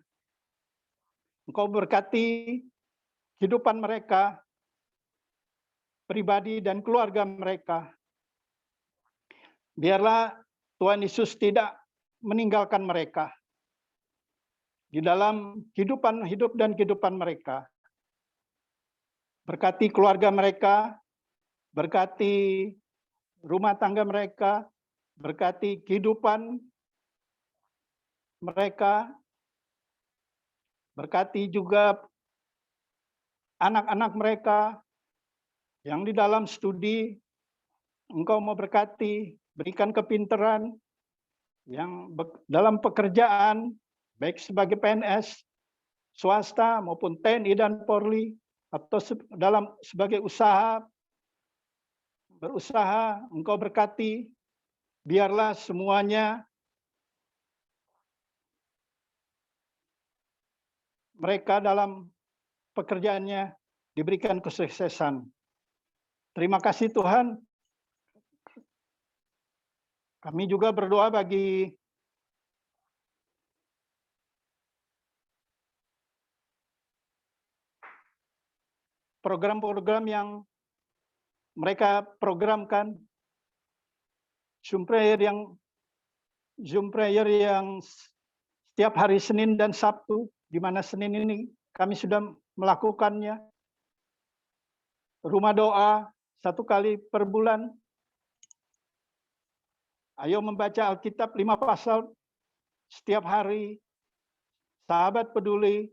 Engkau berkati kehidupan mereka, pribadi dan keluarga mereka. Biarlah Tuhan Yesus tidak meninggalkan mereka di dalam kehidupan hidup dan kehidupan mereka. Berkati keluarga mereka, berkati rumah tangga mereka, berkati kehidupan mereka, berkati juga anak-anak mereka yang di dalam studi. Engkau mau berkati, berikan kepintaran yang dalam pekerjaan, baik sebagai PNS, swasta maupun TNI dan Polri, atau dalam sebagai berusaha, Engkau berkati, biarlah semuanya mereka dalam pekerjaannya diberikan kesuksesan. Terima kasih Tuhan. Kami juga berdoa bagi program-program yang mereka programkan, Zoom prayer yang setiap hari Senin dan Sabtu, di mana Senin ini kami sudah melakukannya. Rumah doa 1 kali per bulan. Ayo membaca Alkitab 5 pasal setiap hari. Sahabat peduli.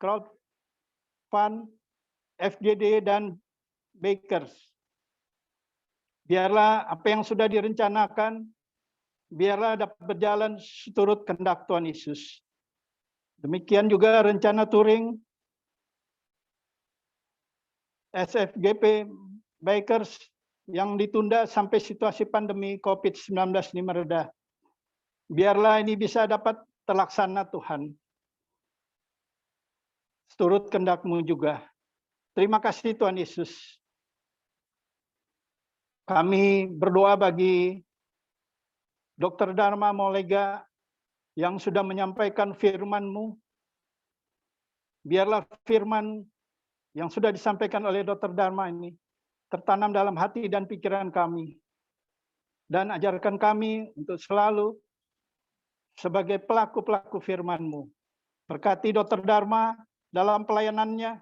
Crowdfund, FGD, dan Bakers. Biarlah apa yang sudah direncanakan biarlah dapat berjalan seturut kehendak Tuhan Yesus. Demikian juga rencana touring SFGP Bikers yang ditunda sampai situasi pandemi COVID-19 ini mereda. Biarlah ini bisa dapat terlaksana Tuhan. Seturut kehendak-Mu juga. Terima kasih Tuhan Yesus. Kami berdoa bagi Dr. Dharma Molega yang sudah menyampaikan firman-Mu. Biarlah firman yang sudah disampaikan oleh Dr. Dharma ini tertanam dalam hati dan pikiran kami. Dan ajarkan kami untuk selalu sebagai pelaku-pelaku firman-Mu. Berkati Dr. Dharma dalam pelayanannya.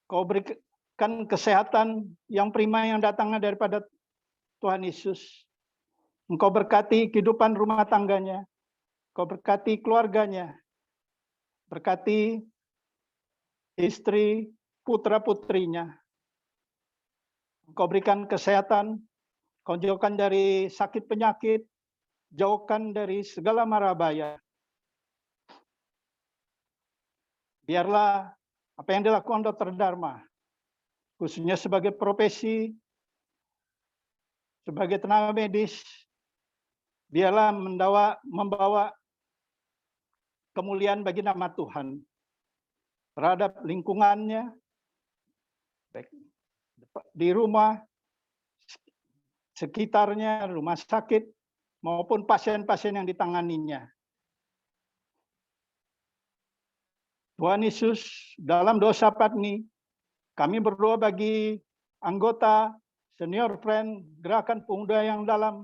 Kau berikan kesehatan yang prima yang datangnya daripada Tuhan Yesus. Engkau berkati kehidupan rumah tangganya. Engkau berkati keluarganya. Berkati istri, putra-putrinya. Engkau berikan kesehatan. Engkau jauhkan dari sakit penyakit. Jauhkan dari segala mara bahaya. Biarlah apa yang dilakukan Dr. Dharma, khususnya sebagai profesi, sebagai tenaga medis, biarlah membawa kemuliaan bagi nama Tuhan terhadap lingkungannya, baik di rumah, sekitarnya, rumah sakit, maupun pasien-pasien yang ditanganinya. Tuhan Yesus, dalam doa syafaat ini, kami berdoa bagi anggota senior friend Gerakan Pemuda yang dalam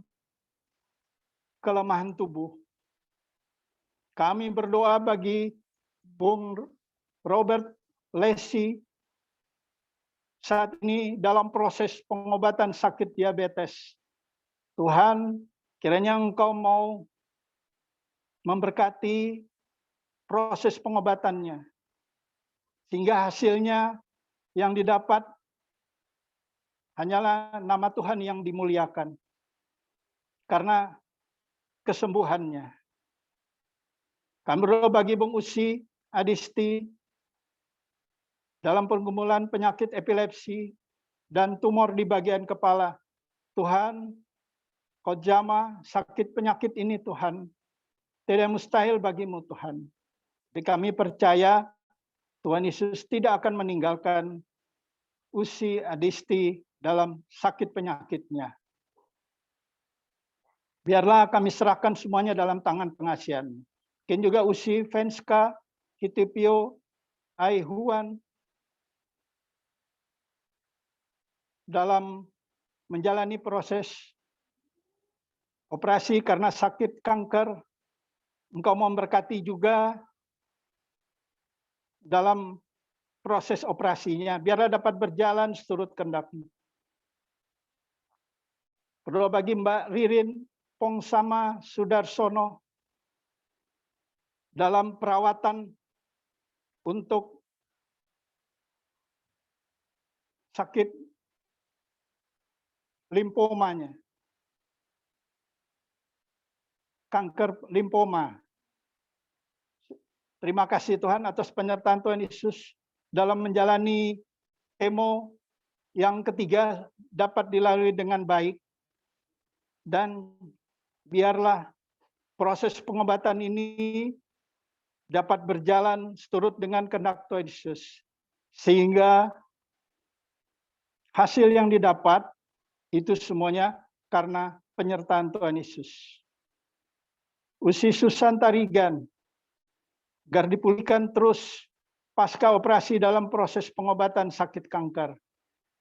kelemahan tubuh. Kami berdoa bagi Bung Robert Lesi saat ini dalam proses pengobatan sakit diabetes. Tuhan, kiranya Engkau mau memberkati proses pengobatannya, sehingga hasilnya yang didapat hanyalah nama Tuhan yang dimuliakan karena kesembuhannya. Kami berdoa bagi Bung Usi Adisti dalam pergumulan penyakit epilepsi dan tumor di bagian kepala. Tuhan, Kau jamah sakit penyakit ini Tuhan. Tidak mustahil bagimu Tuhan. Jadi kami percaya Tuhan Yesus tidak akan meninggalkan Usi Adisti dalam sakit penyakitnya. Biarlah kami serahkan semuanya dalam tangan pengasihan. Mungkin juga Usi Venska, Hitipio, Aihuan, dalam menjalani proses operasi karena sakit kanker. Engkau memberkati juga dalam proses operasinya, biarlah dapat berjalan seturut kehendak-Mu. Berdoa bagi Mbak Ririn Pongsama Sudarsono dalam perawatan untuk sakit limfomanya, kanker limfoma. Terima kasih Tuhan atas penyertaan Tuhan Yesus dalam menjalani kemo yang ketiga dapat dilalui dengan baik. Dan biarlah proses pengobatan ini dapat berjalan seturut dengan kehendak Tuhan Yesus. Sehingga hasil yang didapat itu semuanya karena penyertaan Tuhan Yesus. Usi Susan Tarigan, agar dipulihkan terus pasca operasi dalam proses pengobatan sakit kanker.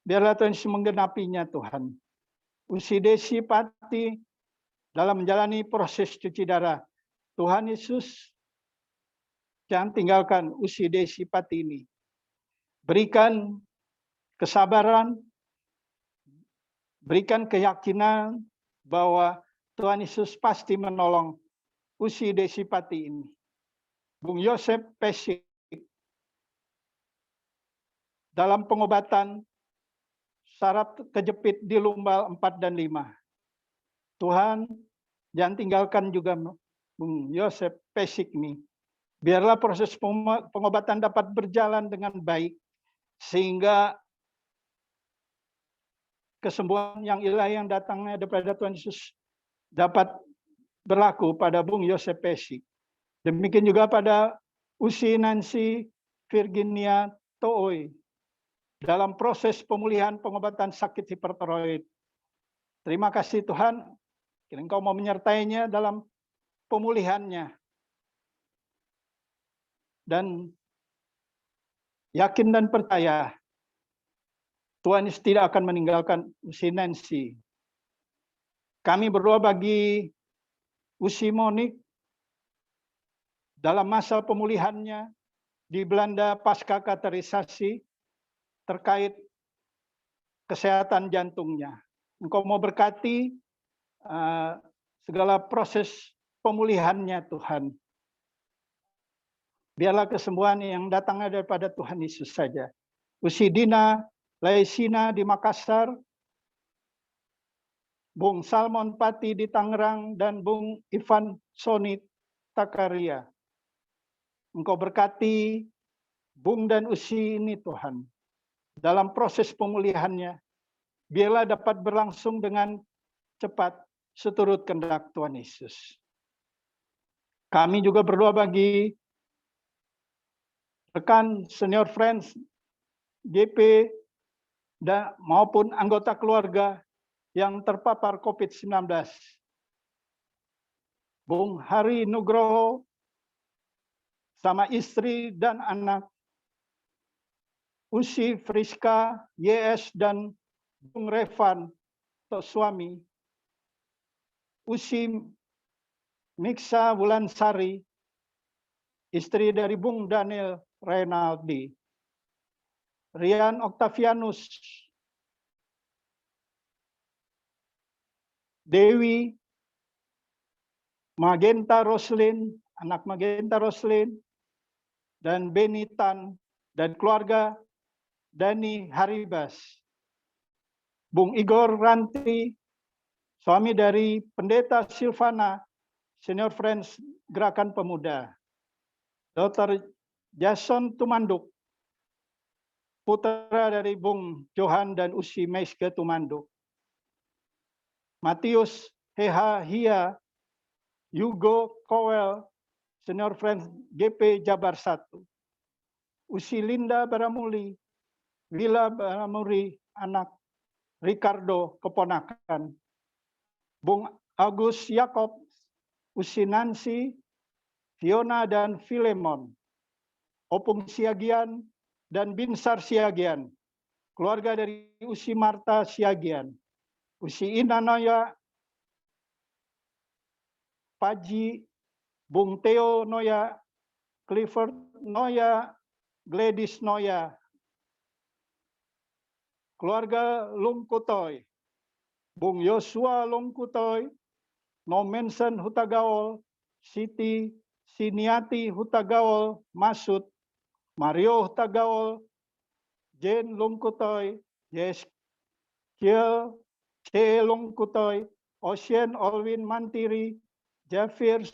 Biarlah Tuhan Yesus menggenapinya Tuhan. Usi Desi Pati dalam menjalani proses cuci darah. Tuhan Yesus, jangan tinggalkan Usi Desi Pati ini. Berikan kesabaran, berikan keyakinan bahwa Tuhan Yesus pasti menolong Usi Desi Pati ini. Bung Yosef Pesik dalam pengobatan saraf kejepit di lumbal 4 dan 5. Tuhan, jangan tinggalkan juga Bung Yosef Pesik nih. Biarlah proses pengobatan dapat berjalan dengan baik, sehingga kesembuhan yang ilahi yang datangnya daripada Tuhan Yesus dapat berlaku pada Bung Yosef Pesik. Demikian juga pada Usi Nancy Virginia Tooi dalam proses pemulihan pengobatan sakit hipertiroid. Terima kasih Tuhan, Engkau mau menyertainya dalam pemulihannya. Dan yakin dan percaya Tuhan Yesus tidak akan meninggalkan Usi Nancy. Kami berdoa bagi Usi Monik dalam masa pemulihannya di Belanda pasca kateterisasi terkait kesehatan jantungnya. Engkau mau berkati segala proses pemulihannya Tuhan. Biarlah kesembuhan yang datangnya daripada Tuhan Yesus saja. Usi Dina Laisina di Makassar, Bung Salmon Pati di Tangerang, dan Bung Ivan Soni Takaria. Engkau berkati Bung dan Usi ini Tuhan. Dalam proses pemulihannya, biarlah dapat berlangsung dengan cepat seturut kehendak Tuhan Yesus. Kami juga berdoa bagi rekan senior friends GP dan maupun anggota keluarga yang terpapar COVID-19. Bung Hari Nugroho sama istri dan anak, Usi Friska, YS, dan Bung Revan atau suami, Usi Miksa Wulansari, istri dari Bung Daniel Reynaldi, Rian Octavianus, Dewi Magenta Roslin, anak Magenta Roslin, dan Benitan, dan keluarga Dani Haribas, Bung Igor Ranti, suami dari Pendeta Silvana, Senior Friends Gerakan Pemuda, Dr. Jason Tumanduk, putra dari Bung Johan dan Usi Meiske Tumanduk, Matius Heha Hia, Yugo Kowel, Senior Friends GP Jabar 1, Usi Linda Baramuli, Wila Baramuri, anak Ricardo keponakan, Bung Agus Yakob, Usi Nancy, Fiona dan Filemon, Opung Siagian dan Binsar Siagian, keluarga dari Usi Marta Siagian, Usi Inanoya, Paji, Bung Theo Noya, Clifford Noya, Gladys Noya, keluarga Lungkutoy, Bung Yosua Lungkutoy, Nomensen Hutagaol, Siti Siniati Hutagaol, Masud, Mario Hutagaol, Jane Lungkutoy, Yeskiel C. Lungkutoy, Ocean Olwin Mantiri, Javier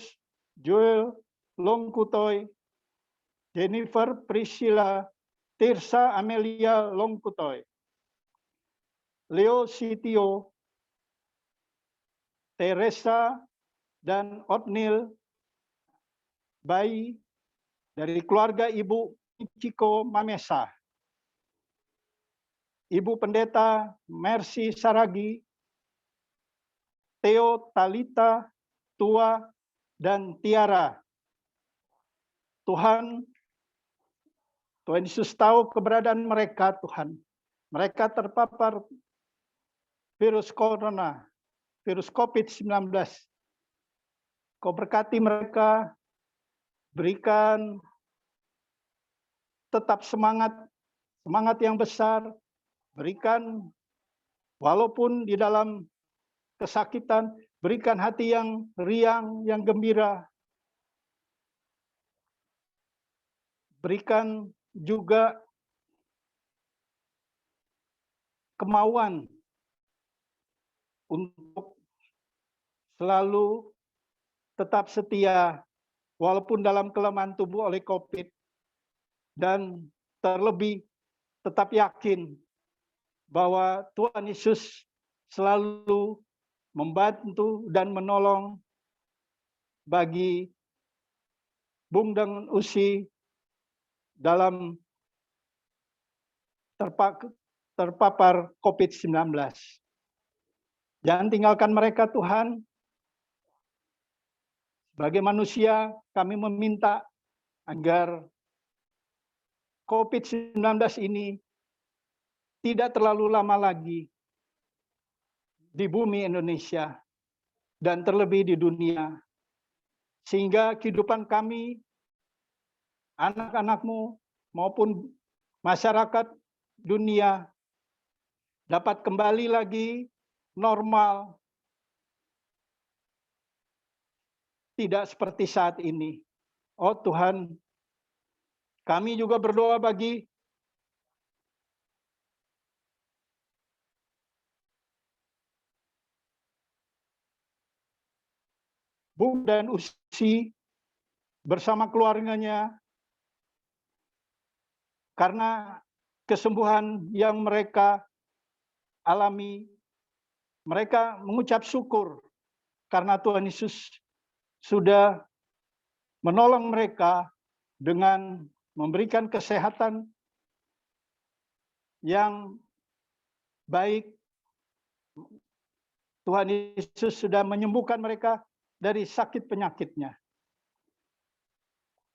Joel Lungkutoy, Jennifer Priscilla, Tirsa Amelia Lungkutoy, Leo Sitio, Teresa, dan Otnil Bayi dari keluarga Ibu Ichiko Mamesa, Ibu Pendeta Mercy Saragi, Theo Talita, Tua, dan Tiara. Tuhan Yesus tahu keberadaan mereka, Tuhan. Mereka terpapar virus corona, virus COVID-19. Kau berkati mereka, berikan tetap semangat yang besar, berikan walaupun di dalam kesakitan, berikan hati yang riang, yang gembira. Berikan juga kemauan untuk selalu tetap setia walaupun dalam kelemahan tubuh oleh COVID, dan terlebih tetap yakin bahwa Tuhan Yesus selalu membantu dan menolong bagi Bung dan Usi dalam terpapar COVID-19. Jangan tinggalkan mereka Tuhan. Sebagai manusia, kami meminta agar COVID-19 ini tidak terlalu lama lagi di bumi Indonesia dan terlebih di dunia, sehingga kehidupan kami, anak-anakmu maupun masyarakat dunia dapat kembali lagi normal, tidak seperti saat ini. Oh Tuhan, kami juga berdoa bagi Bung dan Usi bersama keluarganya, karena kesembuhan yang mereka alami. Mereka mengucap syukur karena Tuhan Yesus sudah menolong mereka dengan memberikan kesehatan yang baik. Tuhan Yesus sudah menyembuhkan mereka dari sakit penyakitnya.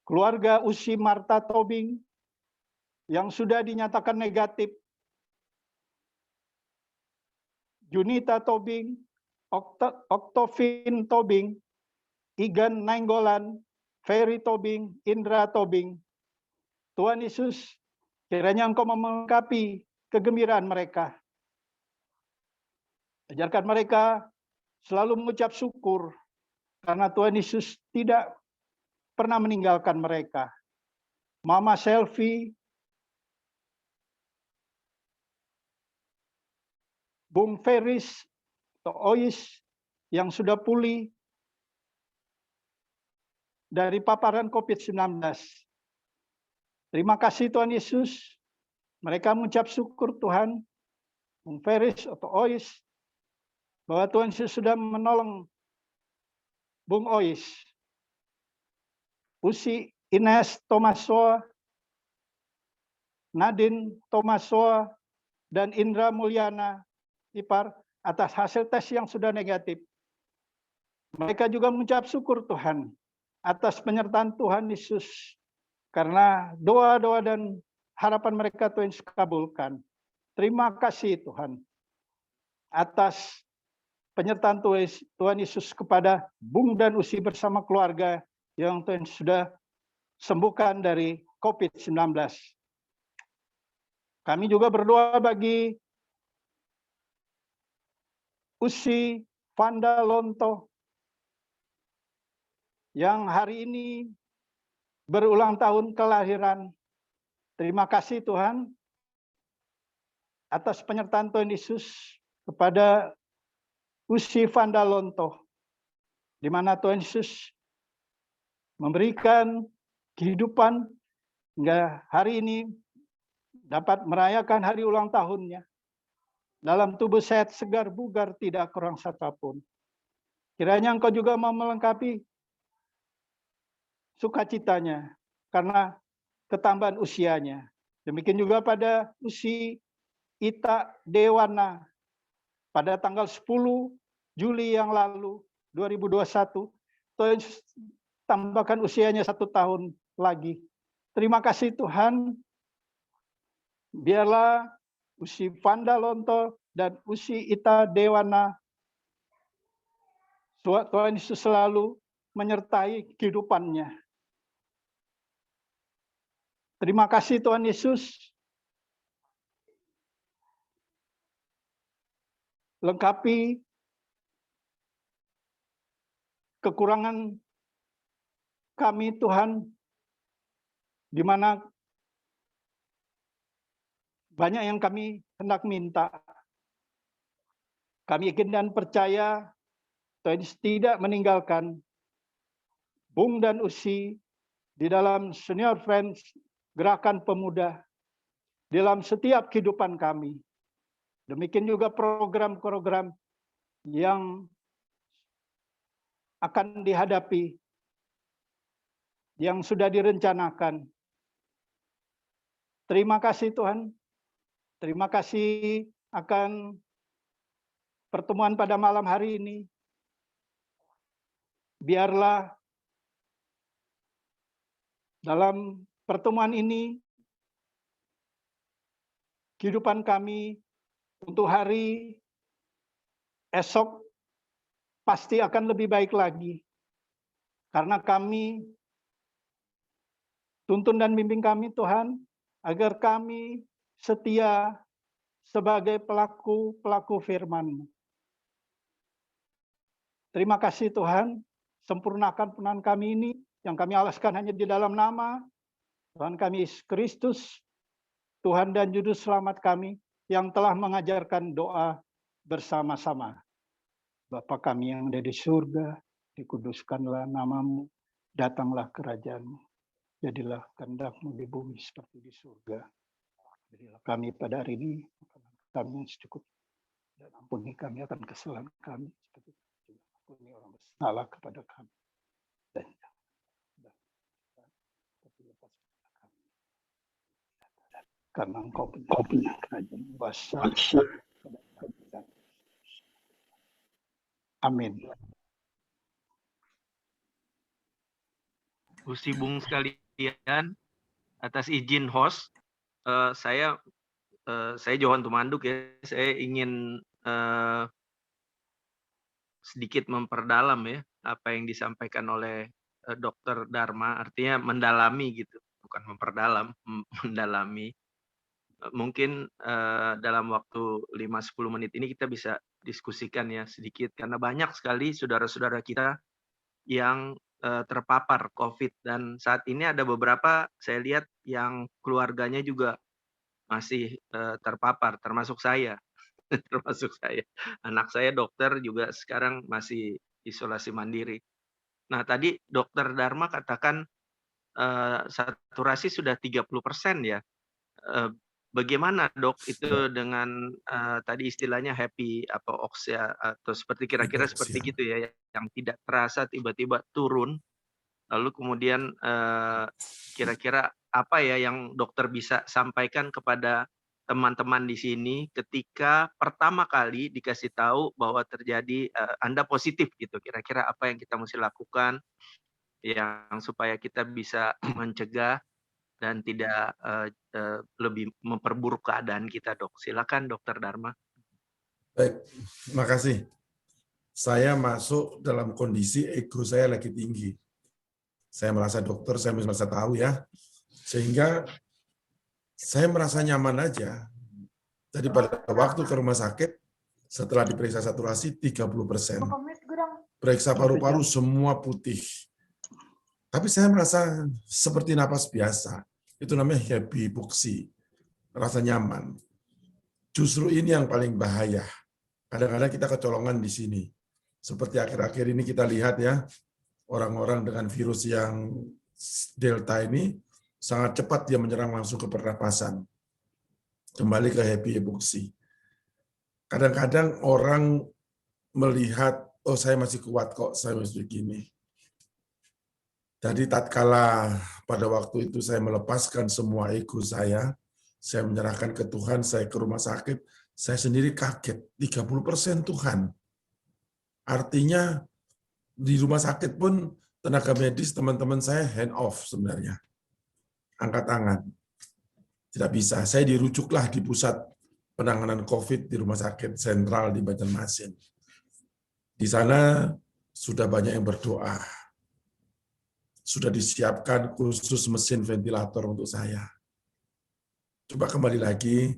Keluarga Usi Marta Tobing yang sudah dinyatakan negatif, Junita Tobing, Oktovin Tobing, Igan Nainggolan, Ferry Tobing, Indra Tobing. Tuhan Yesus, kiranya Engkau melengkapi kegembiraan mereka. Ajarkan mereka selalu mengucap syukur karena Tuhan Yesus tidak pernah meninggalkan mereka. Mama Selfie, Bung Feris, atau Ois yang sudah pulih dari paparan COVID-19. Terima kasih Tuhan Yesus. Mereka mengucap syukur Tuhan, Bung Feris atau Ois, bahwa Tuhan Yesus sudah menolong Bung Ois. Usi Ines Tomasoa, Nadine Tomasoa, dan Indra Mulyana Ipar atas hasil tes yang sudah negatif. Mereka juga mengucap syukur Tuhan atas penyertaan Tuhan Yesus, karena doa-doa dan harapan mereka Tuhan Yesus kabulkan. Terima kasih Tuhan atas penyertaan Tuhan Yesus kepada Bung dan Usi bersama keluarga yang Tuhan sudah sembuhkan dari COVID-19. Kami juga berdoa bagi Usi Vanda Lonto yang hari ini berulang tahun kelahiran. Terima kasih Tuhan atas penyertaan Tuhan Yesus kepada Usi Vanda Lonto, di mana Tuhan Yesus memberikan kehidupan hingga hari ini dapat merayakan hari ulang tahunnya dalam tubuh sehat, segar, bugar, tidak kurang satupun. Kiranya Engkau juga mau melengkapi sukacitanya karena ketambahan usianya. Demikian juga pada Usi Ita Dewana pada tanggal 10 Juli yang lalu 2021, Tuhan tambahkan usianya 1 tahun lagi. Terima kasih Tuhan. Biarlah Usi Vanda Lonto dan Usi Ita Dewana, Tuhan Yesus selalu menyertai kehidupannya. Terima kasih Tuhan Yesus. Lengkapi kekurangan kami Tuhan, di mana banyak yang kami hendak minta. Kami yakin dan percaya Tuhan Yesus tidak meninggalkan Bung dan Usi di dalam Senior Friends Gerakan Pemuda, di dalam setiap kehidupan kami. Demikian juga program-program yang akan dihadapi, yang sudah direncanakan. Terima kasih Tuhan. Terima kasih akan pertemuan pada malam hari ini. Biarlah dalam pertemuan ini kehidupan kami untuk hari esok pasti akan lebih baik lagi. Karena kami tuntun dan bimbing kami Tuhan, agar kami setia sebagai pelaku-pelaku firman-Mu. Terima kasih Tuhan, sempurnakan penan kami ini, yang kami alaskan hanya di dalam nama Tuhan kami Yesus Kristus, Tuhan dan Juru Selamat kami, yang telah mengajarkan doa bersama-sama. Bapa kami yang ada di surga, dikuduskanlah nama-Mu, datanglah kerajaan-Mu. Jadilah kehendak-Mu di bumi seperti di surga. Berilah kami pada hari ini makanan kami yang secukupnya, dan ampuni kami akan kesalahan kami seperti ampuni orang bersalah kepada kami. Dan kami, karena Engkau punya kerajaan kuasa. Amin. Gusti Bung sekalian, atas izin host, saya Johan Tumanduk ya. Saya ingin sedikit memperdalam ya apa yang disampaikan oleh Dr. Dharma, artinya mendalami gitu, bukan memperdalam, mendalami. Mungkin dalam waktu 5-10 menit ini kita bisa diskusikan ya sedikit, karena banyak sekali saudara-saudara kita yang terpapar COVID, dan saat ini ada beberapa saya lihat yang keluarganya juga masih terpapar, termasuk saya. Termasuk saya. Anak saya dokter juga sekarang masih isolasi mandiri. Nah, tadi Dokter Dharma katakan saturasi sudah 30% ya. Bagaimana dok itu dengan tadi istilahnya happy apa oksia atau seperti kira-kira seperti gitu ya, yang tidak terasa tiba-tiba turun, lalu kemudian kira-kira apa ya yang dokter bisa sampaikan kepada teman-teman di sini ketika pertama kali dikasih tahu bahwa terjadi Anda positif gitu, kira-kira apa yang kita mesti lakukan yang supaya kita bisa mencegah dan tidak lebih memperburuk keadaan kita, dok. Silakan, Dokter Dharma. Baik, terima kasih. Saya masuk dalam kondisi ego saya lagi tinggi. Saya merasa dokter, saya merasa tahu ya. Sehingga saya merasa nyaman aja. Jadi pada waktu ke rumah sakit, setelah diperiksa saturasi 30%. Periksa paru-paru semua putih. Tapi saya merasa seperti napas biasa. Itu namanya happy hypoxia. Rasa nyaman. Justru ini yang paling bahaya. Kadang-kadang kita kecolongan di sini. Seperti akhir-akhir ini kita lihat ya, orang-orang dengan virus yang Delta ini sangat cepat dia menyerang langsung ke pernapasan. Kembali ke happy hypoxia. Kadang-kadang orang melihat, oh saya masih kuat kok, saya masih begini. Jadi tatkala pada waktu itu saya melepaskan semua ego saya menyerahkan ke Tuhan, saya ke rumah sakit, saya sendiri kaget, 30% Tuhan. Artinya di rumah sakit pun tenaga medis teman-teman saya hand off sebenarnya. Angkat tangan. Tidak bisa. Saya dirujuklah di pusat penanganan COVID di Rumah Sakit Sentral di Banjarmasin. Di sana sudah banyak yang berdoa. Sudah disiapkan khusus mesin ventilator untuk saya. Coba kembali lagi,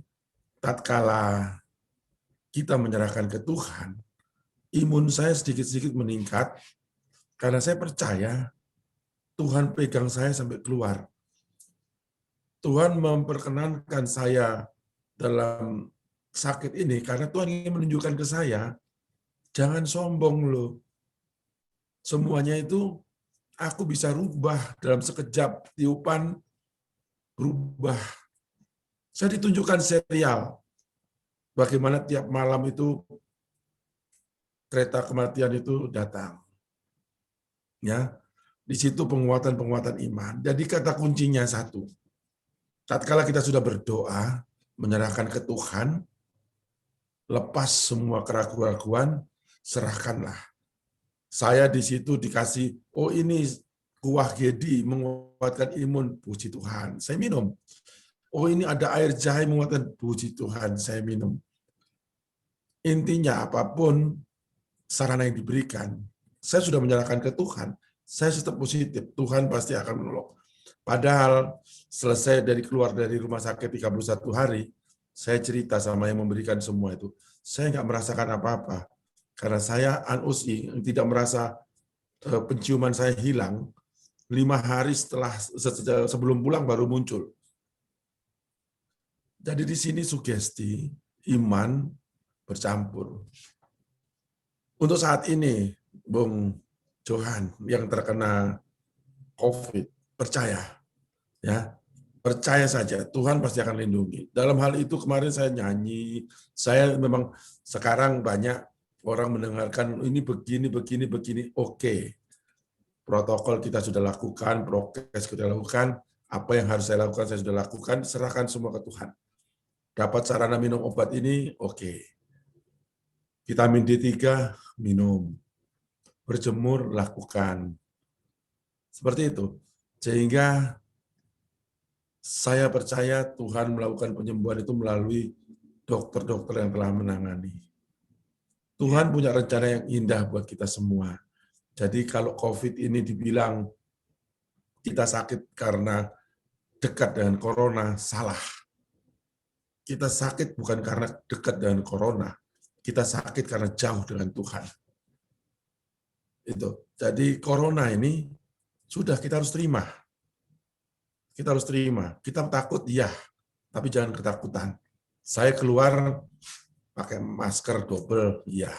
tatkala kita menyerahkan ke Tuhan, imun saya sedikit-sedikit meningkat, karena saya percaya Tuhan pegang saya sampai keluar. Tuhan memperkenankan saya dalam sakit ini, karena Tuhan ingin menunjukkan ke saya, jangan sombong loh, semuanya itu aku bisa rubah dalam sekejap tiupan, berubah. Saya ditunjukkan serial bagaimana tiap malam itu kereta kematian itu datang. Ya, di situ penguatan-penguatan iman. Jadi kata kuncinya satu. Tatkala kita sudah berdoa, menyerahkan ke Tuhan, lepas semua keraguan-keraguan, serahkanlah. Saya di situ dikasih, oh ini kuah gedi menguatkan imun, puji Tuhan, saya minum. Oh ini ada air jahe menguatkan, puji Tuhan, saya minum. Intinya apapun sarana yang diberikan, saya sudah menyerahkan ke Tuhan, saya tetap positif, Tuhan pasti akan menolong. Padahal selesai keluar dari rumah sakit 31 hari, saya cerita sama yang memberikan semua itu, saya nggak merasakan apa-apa. Karena saya anusi, tidak merasa penciuman saya hilang, 5 hari sebelum pulang baru muncul. Jadi di sini sugesti, iman bercampur. Untuk saat ini, Bung Johan yang terkena COVID, percaya, ya, percaya saja Tuhan pasti akan lindungi. Dalam hal itu kemarin saya nyanyi, saya memang sekarang banyak orang mendengarkan ini begini. Oke, protokol kita sudah lakukan, prokes kita lakukan, apa yang harus saya lakukan saya sudah lakukan, serahkan semua ke Tuhan. Dapat sarana minum obat ini, oke. Vitamin D3 minum, berjemur lakukan, seperti itu. Sehingga saya percaya Tuhan melakukan penyembuhan itu melalui dokter-dokter yang telah menangani. Tuhan punya rencana yang indah buat kita semua. Jadi kalau COVID ini dibilang kita sakit karena dekat dengan corona, salah. Kita sakit bukan karena dekat dengan corona, kita sakit karena jauh dengan Tuhan. Itu. Jadi corona ini sudah kita harus terima. Kita harus terima. Kita takut, ya, tapi jangan ketakutan. Saya keluar pakai masker double, ya.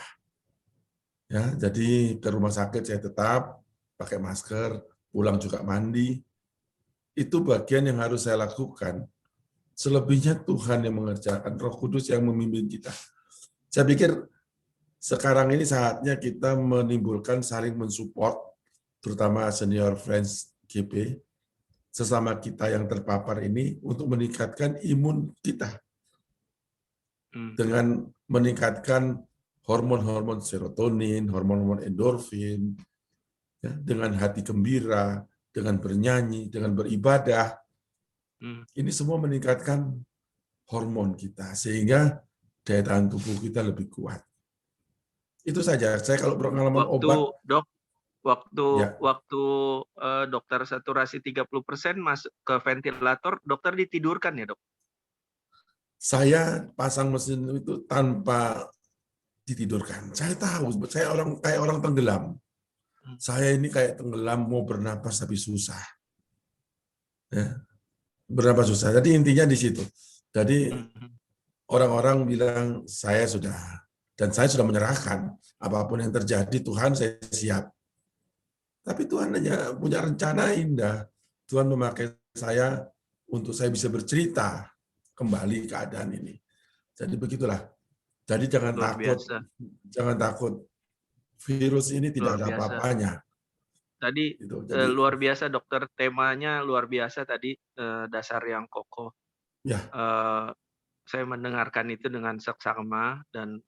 Ya, jadi ke rumah sakit saya tetap pakai masker, pulang juga mandi. Itu bagian yang harus saya lakukan. Selebihnya Tuhan yang mengerjakan, Roh Kudus yang memimpin kita. Saya pikir sekarang ini saatnya kita menimbulkan saling mensupport, terutama senior Friends GP, sesama kita yang terpapar ini untuk meningkatkan imun kita. Dengan meningkatkan hormon-hormon serotonin, hormon-hormon endorfin, ya, dengan hati gembira, dengan bernyanyi, dengan beribadah. Ini semua meningkatkan hormon kita, sehingga daya tahan tubuh kita lebih kuat. Itu saja. Saya kalau pengalaman obat. Dok, waktu ya. Dokter saturasi 30% masuk ke ventilator, dokter ditidurkan ya, Dok? Saya pasang mesin itu tanpa ditidurkan. Saya tahu, saya kayak orang tenggelam. Saya ini kayak tenggelam, mau bernapas tapi susah. Ya. Bernapas susah. Jadi intinya di situ. Jadi orang-orang bilang saya sudah menyerahkan. Apapun yang terjadi, Tuhan saya siap. Tapi Tuhan hanya punya rencana indah. Tuhan memakai saya untuk saya bisa bercerita kembali keadaan ini. Jadi begitulah. Jadi jangan takut. Jangan takut. Virus ini tidak ada apa-apanya. Tadi gitu. luar biasa, dokter, temanya luar biasa tadi, dasar yang kokoh. Ya. Saya mendengarkan itu dengan seksama dan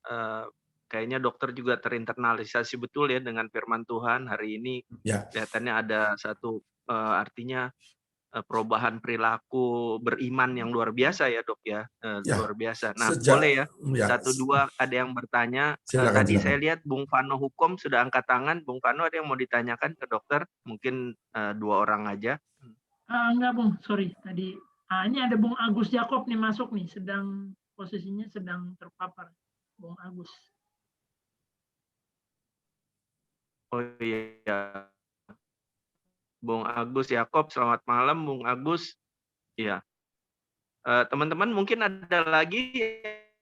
kayaknya dokter juga terinternalisasi betul ya dengan firman Tuhan hari ini. Ya. Kelihatannya ada satu artinya perubahan perilaku beriman yang luar biasa ya, Dok ya. Luar biasa. Nah, boleh ya, 1-2 ada yang bertanya. Tadi saya lihat Bung Vano Hukum sudah angkat tangan. Bung Vano, ada yang mau ditanyakan ke dokter? Mungkin 2 orang aja. Enggak, Bung, sorry. Tadi ini ada Bung Agus Jakob nih masuk nih, posisinya sedang terpapar. Bung Agus. Oh iya. Bung Agus Yakob, selamat malam Bung Agus. Iya. Teman-teman mungkin ada lagi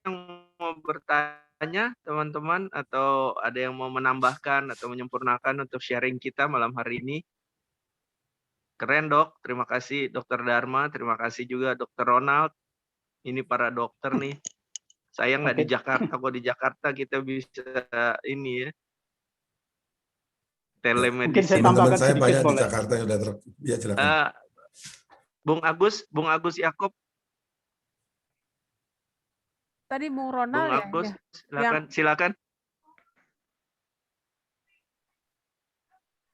yang mau bertanya tanya teman-teman atau ada yang mau menambahkan atau menyempurnakan untuk sharing kita malam hari ini? Keren dok, terima kasih Dokter Dharma, terima kasih juga Dokter Ronald. Ini para dokter nih. Saya nggak di Jakarta, kok di Jakarta kita bisa ini ya, telemedicine. Mungkin saya Teman-teman tambahkan saya sedikit banyak di boleh. Jakarta yang udah ya silakan. Bung Agus Yakob. Tadi Bung Bung Ronald ya. Agus, Ya. silakan.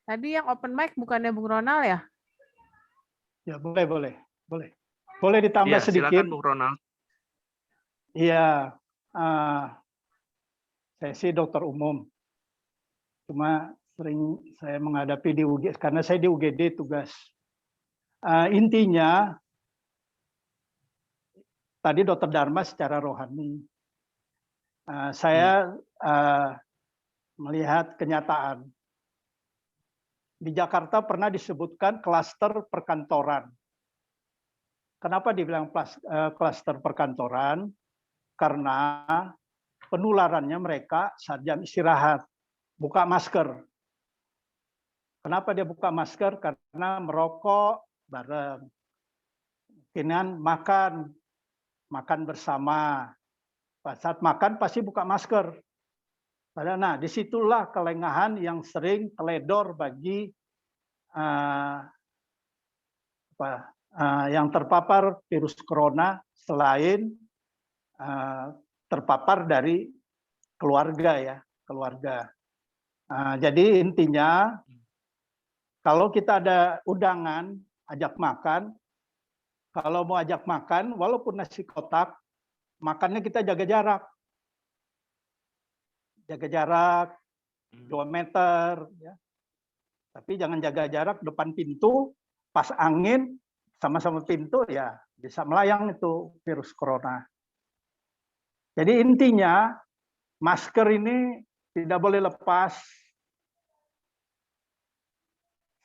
Tadi yang open mic bukannya Bung Ronald ya? Ya, boleh. Boleh ditambah Ya, sedikit. silakan Bung Ronald. Iya, saya sih dokter umum. Cuma sering saya menghadapi di UGD, karena saya di UGD tugas. Intinya, tadi Dokter Dharma secara rohani. Saya melihat kenyataan. Di Jakarta pernah disebutkan klaster perkantoran. Kenapa dibilang klaster perkantoran? Karena penularannya mereka saat jam istirahat, buka masker. Kenapa dia buka masker? Karena merokok bareng. Mungkinan makan bersama. Saat makan pasti buka masker. Nah, disitulah kelengahan yang sering teledor bagi yang terpapar virus corona selain terpapar dari keluarga. Jadi intinya kalau kita ada undangan ajak makan, kalau mau ajak makan walaupun nasi kotak, makannya kita jaga jarak. 2 meter, ya. Tapi jangan jaga jarak depan pintu, pas angin sama-sama pintu ya bisa melayang itu virus corona. Jadi intinya masker ini tidak boleh lepas.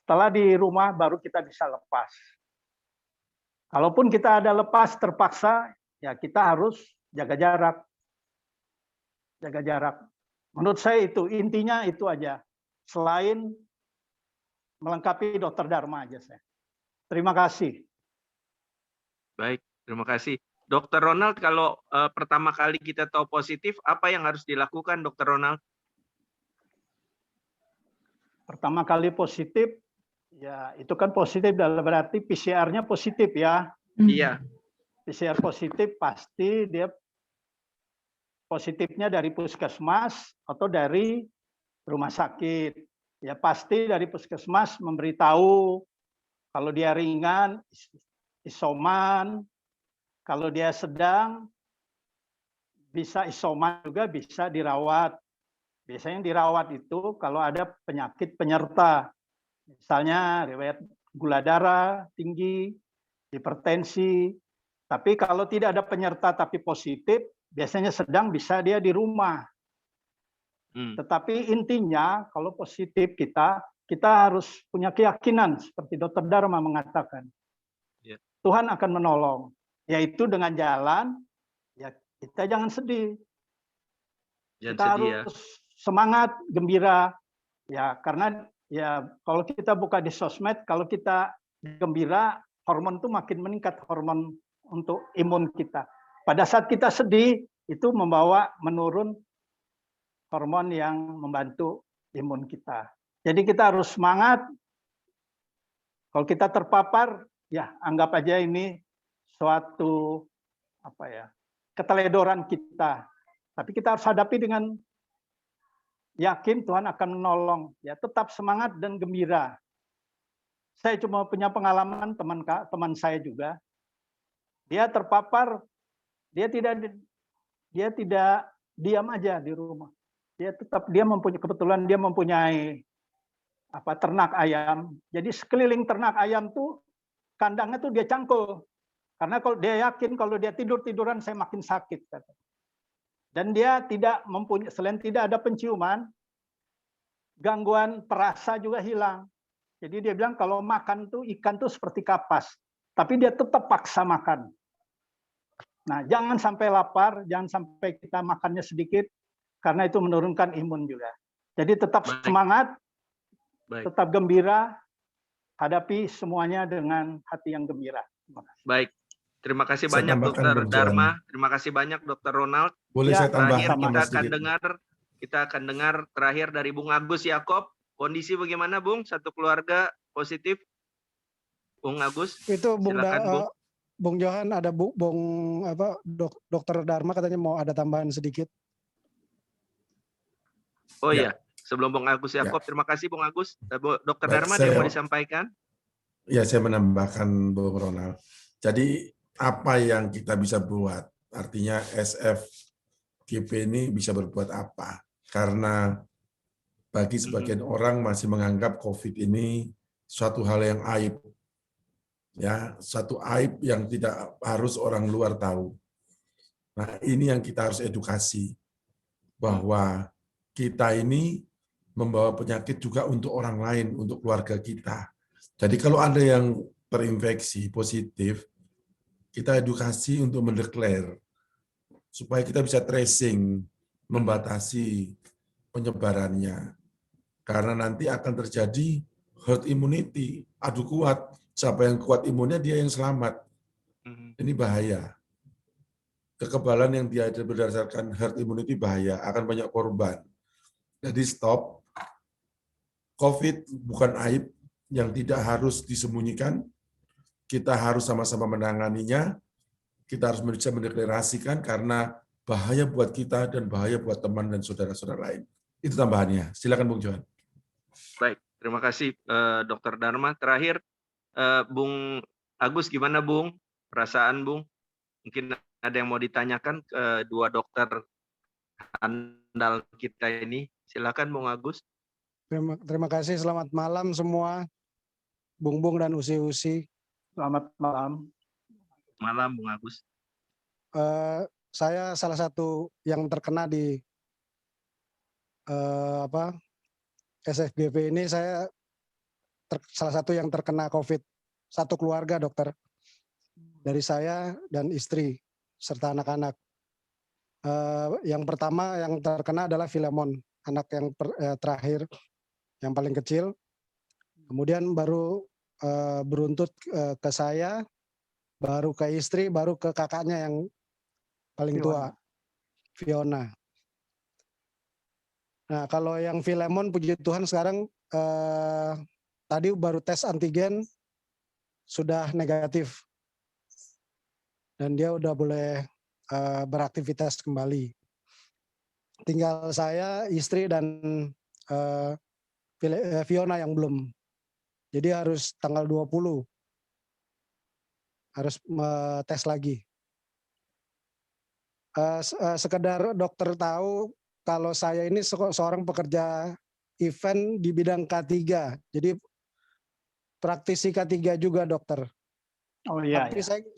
Setelah di rumah baru kita bisa lepas. Kalaupun kita ada lepas terpaksa, ya kita harus jaga jarak. Jaga jarak. Menurut saya itu intinya itu aja. Selain melengkapi Dokter Dharma aja saya. Terima kasih. Baik, terima kasih. Dokter Ronald, kalau pertama kali kita tahu positif, apa yang harus dilakukan, Dokter Ronald? Pertama kali positif, ya itu kan positif dalam berarti PCR-nya positif ya. Iya. PCR positif pasti dia positifnya dari puskesmas atau dari rumah sakit. Ya pasti dari puskesmas memberitahu kalau dia ringan isoman, kalau dia sedang bisa isoman juga bisa dirawat. Biasanya dirawat itu kalau ada penyakit penyerta. Misalnya riwayat gula darah tinggi, hipertensi. Tapi kalau tidak ada penyerta tapi positif, biasanya sedang bisa dia di rumah. Tetapi intinya kalau positif kita harus punya keyakinan seperti Dokter Dharma mengatakan. Tuhan akan menolong. Yaitu dengan jalan, ya kita jangan sedih. Kita harus semangat, gembira. Ya karena ya kalau kita buka di sosmed, kalau kita gembira, hormon itu makin meningkat, hormon untuk imun kita. Pada saat kita sedih, itu membawa menurun hormon yang membantu imun kita. Jadi kita harus semangat. Kalau kita terpapar, ya anggap aja ini suatu keteledoran kita. Tapi kita harus hadapi dengan yakin Tuhan akan menolong. Ya tetap semangat dan gembira. Saya cuma punya pengalaman teman saya juga. Dia terpapar, dia tidak diam aja di rumah. Kebetulan dia mempunyai ternak ayam. Jadi sekeliling ternak ayam tuh kandangnya tuh dia cangkul. Karena kalau dia yakin kalau dia tiduran saya makin sakit. Dan dia tidak mempunyai, selain tidak ada penciuman, gangguan perasa juga hilang. Jadi dia bilang kalau makan tuh ikan tuh seperti kapas. Tapi dia tetap paksa makan. Nah, jangan sampai lapar, jangan sampai kita makannya sedikit, karena itu menurunkan imun juga. Jadi tetap Baik. semangat, Baik. tetap gembira, hadapi semuanya dengan hati yang gembira. Terima kasih. Baik. Terima kasih Saya banyak tambahkan, Dokter Bung Johan. Dharma. Terima kasih banyak Dokter Ronald. Boleh Ya, saya tambahkan Terakhir tambah sedikit? kita akan dengar terakhir dari Bung Agus Yakob. Kondisi bagaimana, Bung? Satu keluarga positif. Bung Agus, Itu silakan, Bung. Bung Johan ada Dokter Dharma katanya mau ada tambahan sedikit. Oh Ya. iya, sebelum Bung Agus Yakob, terima kasih Bung Agus. Dokter Baik, Dharma ada yang mau disampaikan? Ya, saya menambahkan Bung Ronald. Jadi apa yang kita bisa buat? Artinya SFGP ini bisa berbuat apa? Karena bagi sebagian orang masih menganggap COVID ini suatu hal yang aib. Ya, satu aib yang tidak harus orang luar tahu. Nah, ini yang kita harus edukasi bahwa kita ini membawa penyakit juga untuk orang lain, untuk keluarga kita. Jadi kalau ada yang terinfeksi positif, kita edukasi untuk mendeklar supaya kita bisa tracing, membatasi penyebarannya. Karena nanti akan terjadi herd immunity, adu kuat. Siapa yang kuat imunnya, dia yang selamat. Ini bahaya. Kekebalan yang dia berdasarkan herd immunity bahaya, akan banyak korban. Jadi stop. COVID bukan aib yang tidak harus disembunyikan. Kita harus sama-sama menanganinya. Kita harus bisa mendeklarasikan karena bahaya buat kita dan bahaya buat teman dan saudara-saudara lain. Itu tambahannya. Silakan Bung Johan. Baik, terima kasih Dokter Dharma. Terakhir, Bung Agus, gimana Bung? Perasaan Bung? Mungkin ada yang mau ditanyakan ke dua dokter andal kita ini. Silakan Bung Agus. Terima kasih. Selamat malam semua, Bung dan Usi. Selamat malam. Malam Bung Agus. Saya salah satu yang terkena di SFGP ini. Saya salah satu yang terkena COVID. Satu keluarga dokter. Dari saya dan istri serta anak-anak. Yang pertama yang terkena adalah Filemon, anak yang terakhir, yang paling kecil. Kemudian baru beruntut ke saya, baru ke istri, baru ke kakaknya yang paling tua, Fiona. Nah, kalau yang Filemon, puji Tuhan sekarang tadi baru tes antigen sudah negatif. Dan dia udah boleh beraktivitas kembali. Tinggal saya, istri, dan Fiona yang belum. Jadi harus tanggal 20 harus tes lagi. Sekedar dokter tahu kalau saya ini seorang pekerja event di bidang K3. Jadi praktisi K3 juga dokter. Oh iya.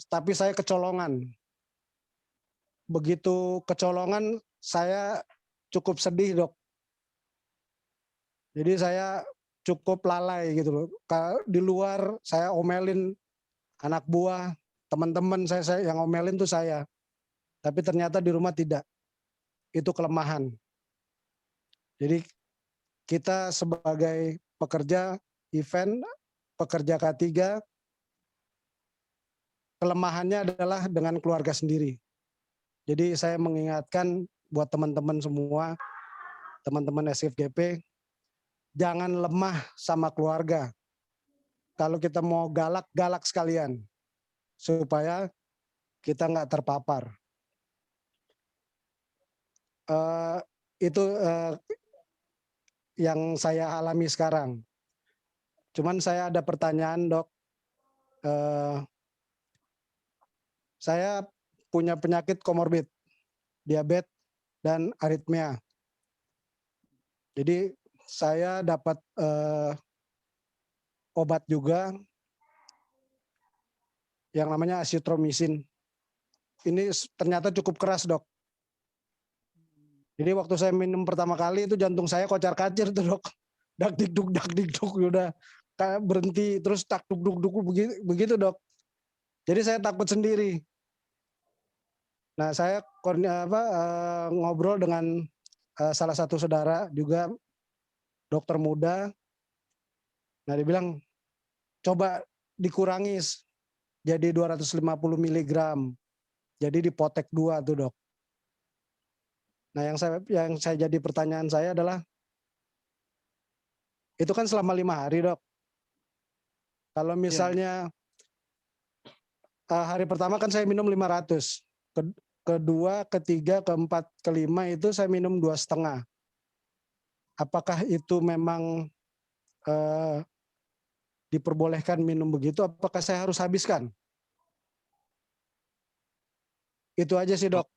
Tapi saya kecolongan. Begitu kecolongan saya cukup sedih dok. Jadi saya cukup lalai gitu loh. Di luar saya omelin anak buah, teman-teman saya yang omelin tuh saya. Tapi ternyata di rumah tidak. Itu kelemahan. Jadi kita sebagai pekerja event, pekerja K3, kelemahannya adalah dengan keluarga sendiri. Jadi saya mengingatkan buat teman-teman semua, teman-teman SFGP, jangan lemah sama keluarga. Kalau kita mau galak sekalian, supaya kita nggak terpapar. Itu yang saya alami sekarang. Cuman saya ada pertanyaan dok. Saya punya penyakit komorbid, diabetes dan aritmia. Jadi saya dapat obat juga yang namanya azitromisin. Ini ternyata cukup keras dok. Jadi waktu saya minum pertama kali itu jantung saya kocar-kacir tuh dok. Dak dikduk udah berhenti terus tak duk begitu dok. Jadi saya takut sendiri. Nah, saya ngobrol dengan salah satu saudara juga dokter muda. Nah, dia bilang coba dikurangi jadi 250 mg. Jadi dipotek 2 tuh, Dok. Nah, yang saya jadi pertanyaan saya adalah itu kan selama 5 hari, Dok. Kalau misalnya hari pertama kan saya minum 500. Kedua, ketiga, keempat, kelima itu saya minum 2,5. Apakah itu memang diperbolehkan minum begitu? Apakah saya harus habiskan? Itu aja sih, Dok.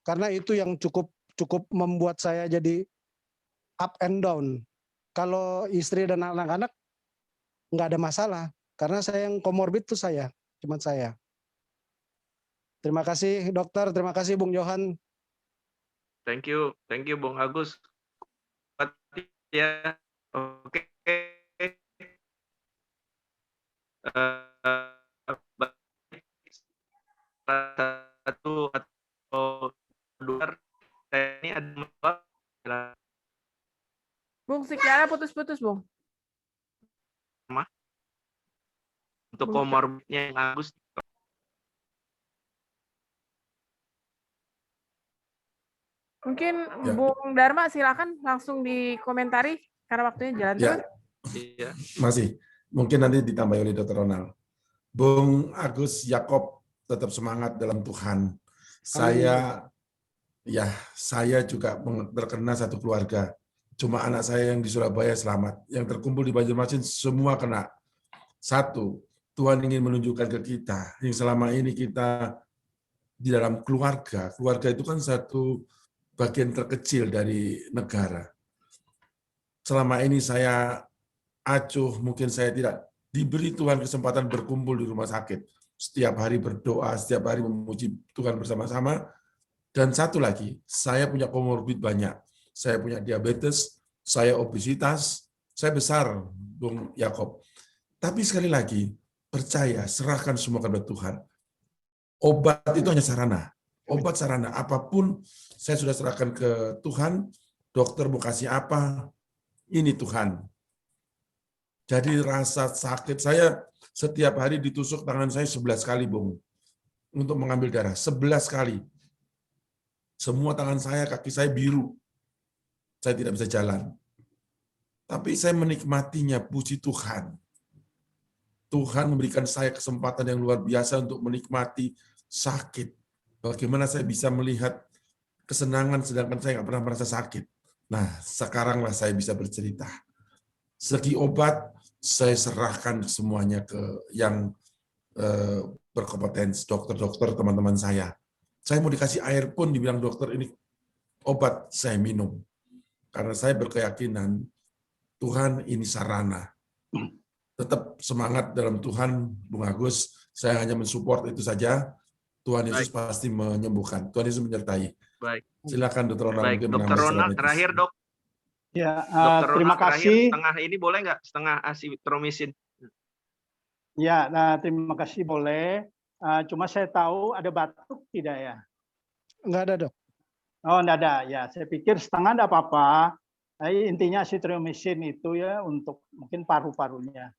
Karena itu yang cukup membuat saya jadi up and down. Kalau istri dan anak-anak nggak ada masalah, karena saya yang komorbid itu cuma saya. Terima kasih dokter, terima kasih Bung Johan. Thank you Bung Agus. Ya, oke. Satu atau dua, ini ada. Bung, sinyalnya putus-putus, Bung. Untuk komorbidnya yang Agus. Mungkin Bung Dharma silakan langsung dikomentari karena waktunya jalan terus. Iya. Masih. Mungkin nanti ditambah oleh Dr. Ronald. Bung Agus Yakob tetap semangat dalam Tuhan. Saya juga terkena satu keluarga. Cuma anak saya yang di Surabaya selamat. Yang terkumpul di Banjarmasin semua kena. Satu, Tuhan ingin menunjukkan ke kita yang selama ini kita di dalam keluarga. Keluarga itu kan satu bagian terkecil dari negara. Selama ini saya acuh, mungkin saya tidak diberi Tuhan kesempatan berkumpul di rumah sakit. Setiap hari berdoa, setiap hari memuji Tuhan bersama-sama. Dan satu lagi, saya punya komorbid banyak. Saya punya diabetes, saya obesitas, saya besar, Bung Yakob. Tapi sekali lagi, percaya, serahkan semua kepada Tuhan. Obat itu hanya sarana. Obat sarana, apapun saya sudah serahkan ke Tuhan, dokter mau kasih apa, ini Tuhan. Jadi rasa sakit saya setiap hari ditusuk tangan saya 11 kali, Bung. Untuk mengambil darah, 11 kali. Semua tangan saya, kaki saya biru. Saya tidak bisa jalan. Tapi saya menikmatinya, puji Tuhan. Tuhan memberikan saya kesempatan yang luar biasa untuk menikmati sakit. Bagaimana saya bisa melihat kesenangan sedangkan saya nggak pernah merasa sakit. Nah, sekaranglah saya bisa bercerita. Segi obat, saya serahkan semuanya ke yang berkompetensi, dokter-dokter, teman-teman saya. Saya mau dikasih air pun, dibilang dokter ini obat, saya minum. Karena saya berkeyakinan, Tuhan ini sarana. Tetap semangat dalam Tuhan, Bung Agus. Saya hanya mensupport itu saja. Tuhan Yesus pasti menyembuhkan. Tuhan Yesus menyertai. Baik. Silakan Dr. Ronald. Baik, Dr. Ronald terakhir, Dok. Ya, Dr. terima Ronald kasih. Terakhir, setengah ini boleh nggak? Setengah asitromisin. Ya, terima kasih boleh. Cuma saya tahu ada batuk tidak ya? Enggak ada, Dok. Oh, enggak ada. Ya, saya pikir setengah enggak apa-apa. Intinya asitromisin itu ya untuk mungkin paru-parunya.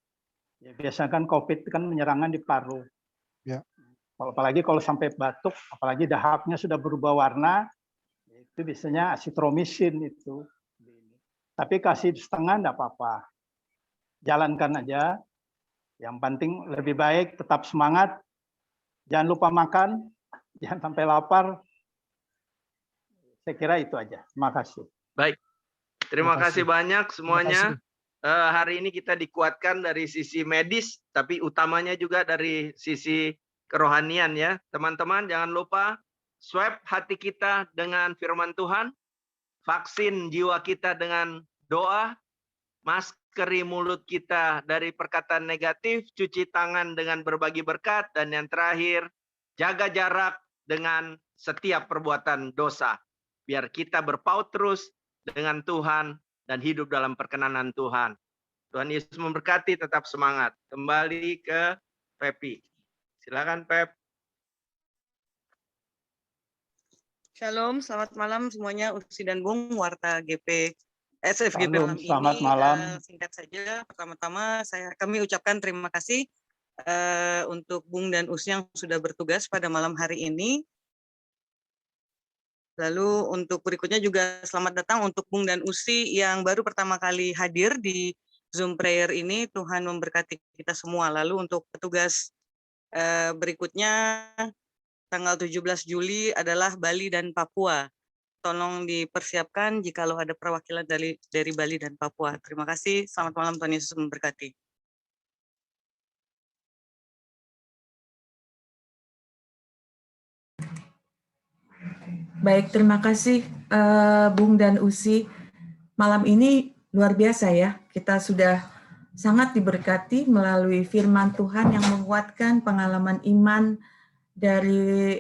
Ya, biasanya kan COVID kan menyerangan di paru. Ya. Apalagi kalau sampai batuk, apalagi dahaknya sudah berubah warna, itu biasanya asitromisin itu. Tapi kasih setengah enggak apa-apa. Jalankan aja. Yang penting lebih baik tetap semangat. Jangan lupa makan, jangan sampai lapar. Saya kira itu aja. Terima kasih. Baik. Terima kasih banyak semuanya. Hari ini kita dikuatkan dari sisi medis, tapi utamanya juga dari sisi kerohanian ya. Teman-teman jangan lupa swab hati kita dengan firman Tuhan, vaksin jiwa kita dengan doa, maskeri mulut kita dari perkataan negatif, cuci tangan dengan berbagi berkat, dan yang terakhir, jaga jarak dengan setiap perbuatan dosa. Biar kita berpaut terus dengan Tuhan dan hidup dalam perkenanan Tuhan. Tuhan Yesus memberkati, tetap semangat. Kembali ke Pepi. Silakan, Pep. Shalom, selamat malam semuanya, Usi dan Bung, Warta GP SFGP Shalom, malam selamat ini. malam. Singkat saja, pertama-tama kami ucapkan terima kasih untuk Bung dan Usi yang sudah bertugas pada malam hari ini. Lalu untuk berikutnya juga selamat datang untuk Bung dan Usi yang baru pertama kali hadir di Zoom prayer ini. Tuhan memberkati kita semua. Lalu untuk petugas berikutnya, tanggal 17 Juli adalah Bali dan Papua. Tolong dipersiapkan jikalau ada perwakilan dari Bali dan Papua. Terima kasih. Selamat malam, Tuhan Yesus memberkati. Baik, terima kasih Bung dan Usi. Malam ini luar biasa ya. Kita sudah sangat diberkati melalui firman Tuhan yang menguatkan pengalaman iman dari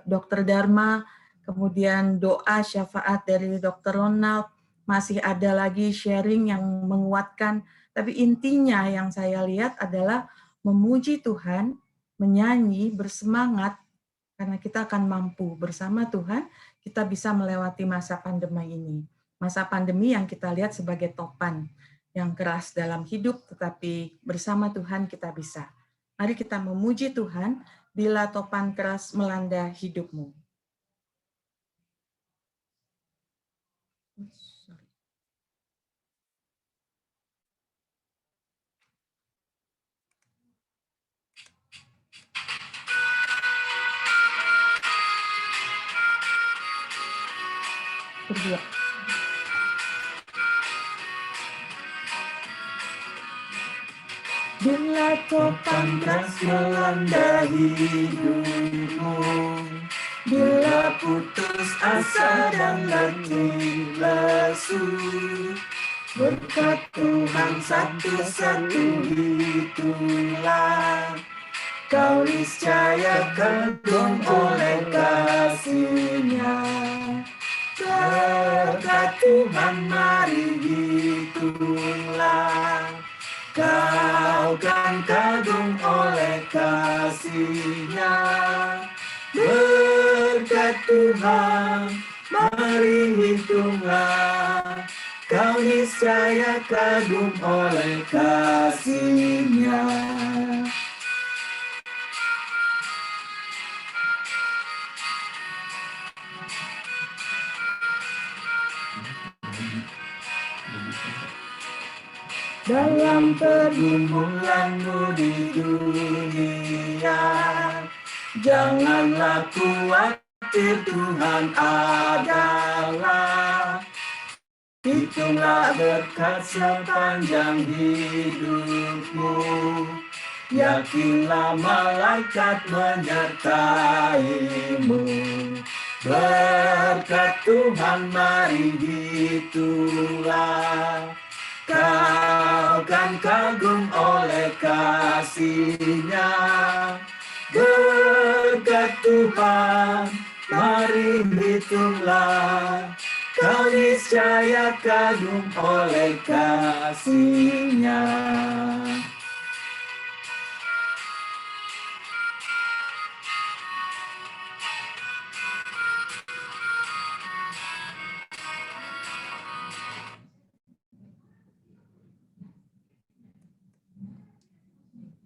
Dr. Dharma, kemudian doa syafaat dari Dr. Ronald, masih ada lagi sharing yang menguatkan, tapi intinya yang saya lihat adalah memuji Tuhan, menyanyi, bersemangat, karena kita akan mampu bersama Tuhan, kita bisa melewati masa pandemi ini. Masa pandemi yang kita lihat sebagai topan yang keras dalam hidup, tetapi bersama Tuhan kita bisa. Mari kita memuji Tuhan, bila topan keras melanda hidupmu. Berdua. Bila topan keras melanda hidupmu, bila putus asa dan letih lesu, berkat Tuhan satu-satu itulah, kau niscaya kagum oleh kasih-Nya. Berkat Tuhan mari hitunglah, kau kan kagum oleh kasih-Nya. Berkat Tuhan, mari hitunglah, kau niscaya kagum oleh kasih-Nya. Dalam pergumulanmu di dunia, janganlah khawatir, Tuhan adalah. Hitunglah berkat sepanjang hidupmu, yakinlah malaikat menyertaimu. Berkat Tuhan mari hitunglah, kau kan kagum oleh kasih-Nya. Berkat Tuhan, mari hitunglah, kau niscaya kagum oleh kasih-Nya.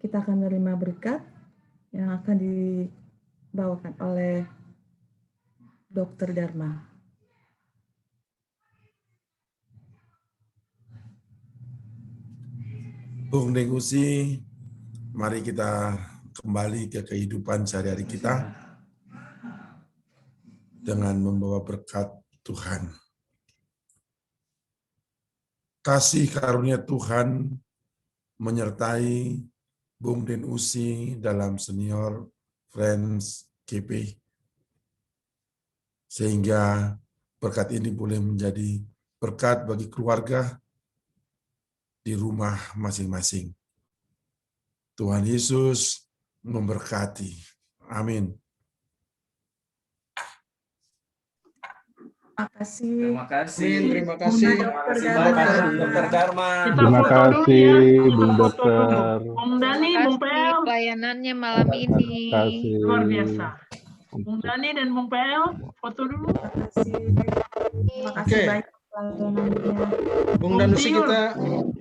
Kita akan menerima berkat yang akan dibawakan oleh Dr. Dharma. Bung Deng Usi, mari kita kembali ke kehidupan sehari-hari kita dengan membawa berkat Tuhan. Kasih karunia Tuhan menyertai Bung Den Usi dalam Senior Friends GP, sehingga berkat ini boleh menjadi berkat bagi keluarga di rumah masing-masing. Tuhan Yesus memberkati. Amin. Terima kasih. Terima kasih. Terima kasih. Dr. Dharma. Kita foto dulu ya. Bung Kita foto dulu. Dokter. Bung Dani, Bung Pel. pelayanannya malam ini. Terima kasih. Luar biasa. Bung Dani dan Bung PL, foto dulu. Terima kasih Oke. banyak pelayanannya. Bung dan Usi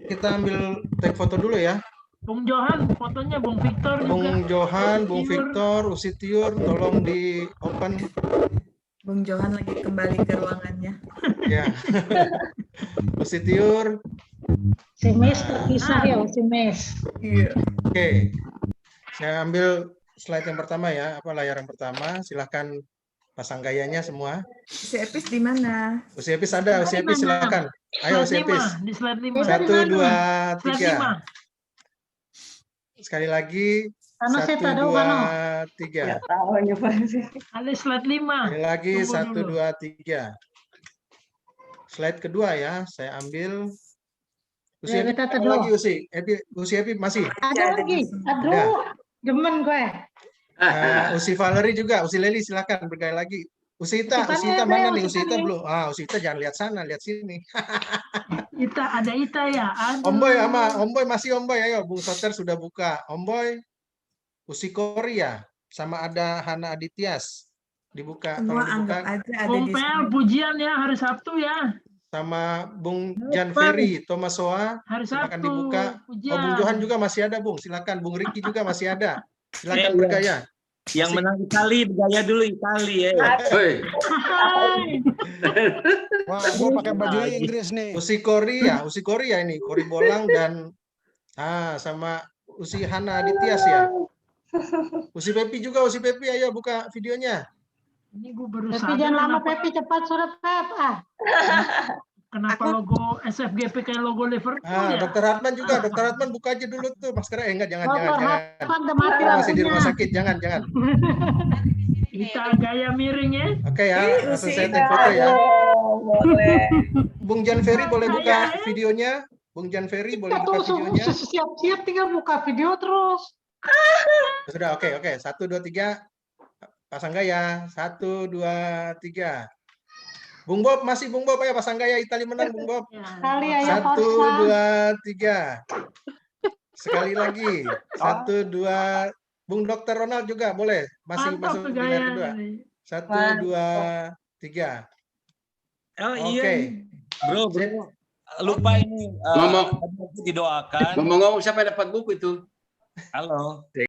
kita ambil take foto dulu ya. Bung Johan, fotonya Bung Victor juga. Bung Johan, Bung Victor, Usi Tiur, tolong di open. Bung Johan lagi kembali ke ruangannya. Ya. Usi Tiur. Si Mes terpisah ya, si Mes. Iya. Oke. Saya ambil slide yang pertama ya, layar yang pertama. Silahkan pasang gayanya semua. Si Epis di mana? Usi Epis ada, Usi Epis silakan. Ayo Usi Epis. Di slide 5. 1, 2, Slide 3. Sekali lagi. Ano 1, saya tak tahu, 2, 3. Ada slide 5. Sekali lagi. Tunggu 1, dulu. 2, 3. Slide kedua ya, saya ambil. Usi Ya, Epi, kita ada teduh. lagi Usi Epi masih. Ada lagi. Aduh, demen gue. Usi Valerie juga, Usi Leli silakan bergaya lagi. Usita mana nih? Usita belum. Usita jangan lihat sana, lihat sini. Ada Ita ya. Aduh. Om Boy masih Om Boy, ayo Bung Soter sudah buka. Om Boy, Usi Korea, sama ada Hana Adityas dibuka. Semua Tolong dibuka. anggap aja ada Bung di PL sini. pujian ya hari Sabtu ya. Sama Bung Jan Ferry, Thomas Soa, Hari silakan Sabtu. dibuka. Pujian. Bung Johan juga masih ada, Bung. Silakan. Bung Ricky juga masih ada. Silakan bergaya. Yang menang Itali bergaya dulu Itali ya. Hei, Wah, gue pakai baju Inggris nih. Usi Korea ini, Kori Bolang dan sama Usi Hana Adityas ya. Usi Pepi juga, Usi Pepi, ayo buka videonya. Ini gue baru Pepi sadar jangan lama, kenapa, Pepi cepat surat Pep. kenapa logo SFGP kayak logo Liverpool ya. Dokter Hartman juga, Dokter Hartman buka aja dulu tuh maskernya. Enggak, jangan. Hartman udah mati Masih di lampunya. rumah sakit, jangan. Kita gaya miring ya. Oke ya, langsung saya take foto ya. Bung Jan Ferry boleh buka videonya. Bung Jan Ferry boleh buka videonya. Siap-siap tinggal buka video terus. Sudah, oke. 1, 2, 3. Pasang gaya. 1, 2, 3. Bung Bob, masih Bung Bob, ayo pasang gaya. Itali menang, Bung Bob. Kali aja 1, 2, 3. Sekali lagi. 1, 2. Bung Dr. Ronald juga boleh. Masih Mantap masuk di gaya layar kedua. ini. 1, 2, 3. Oh iya. Oke. Bro. Lupa ini. Ngomong. Didoakan. Ngomong-ngomong siapa yang dapat buku itu? Halo.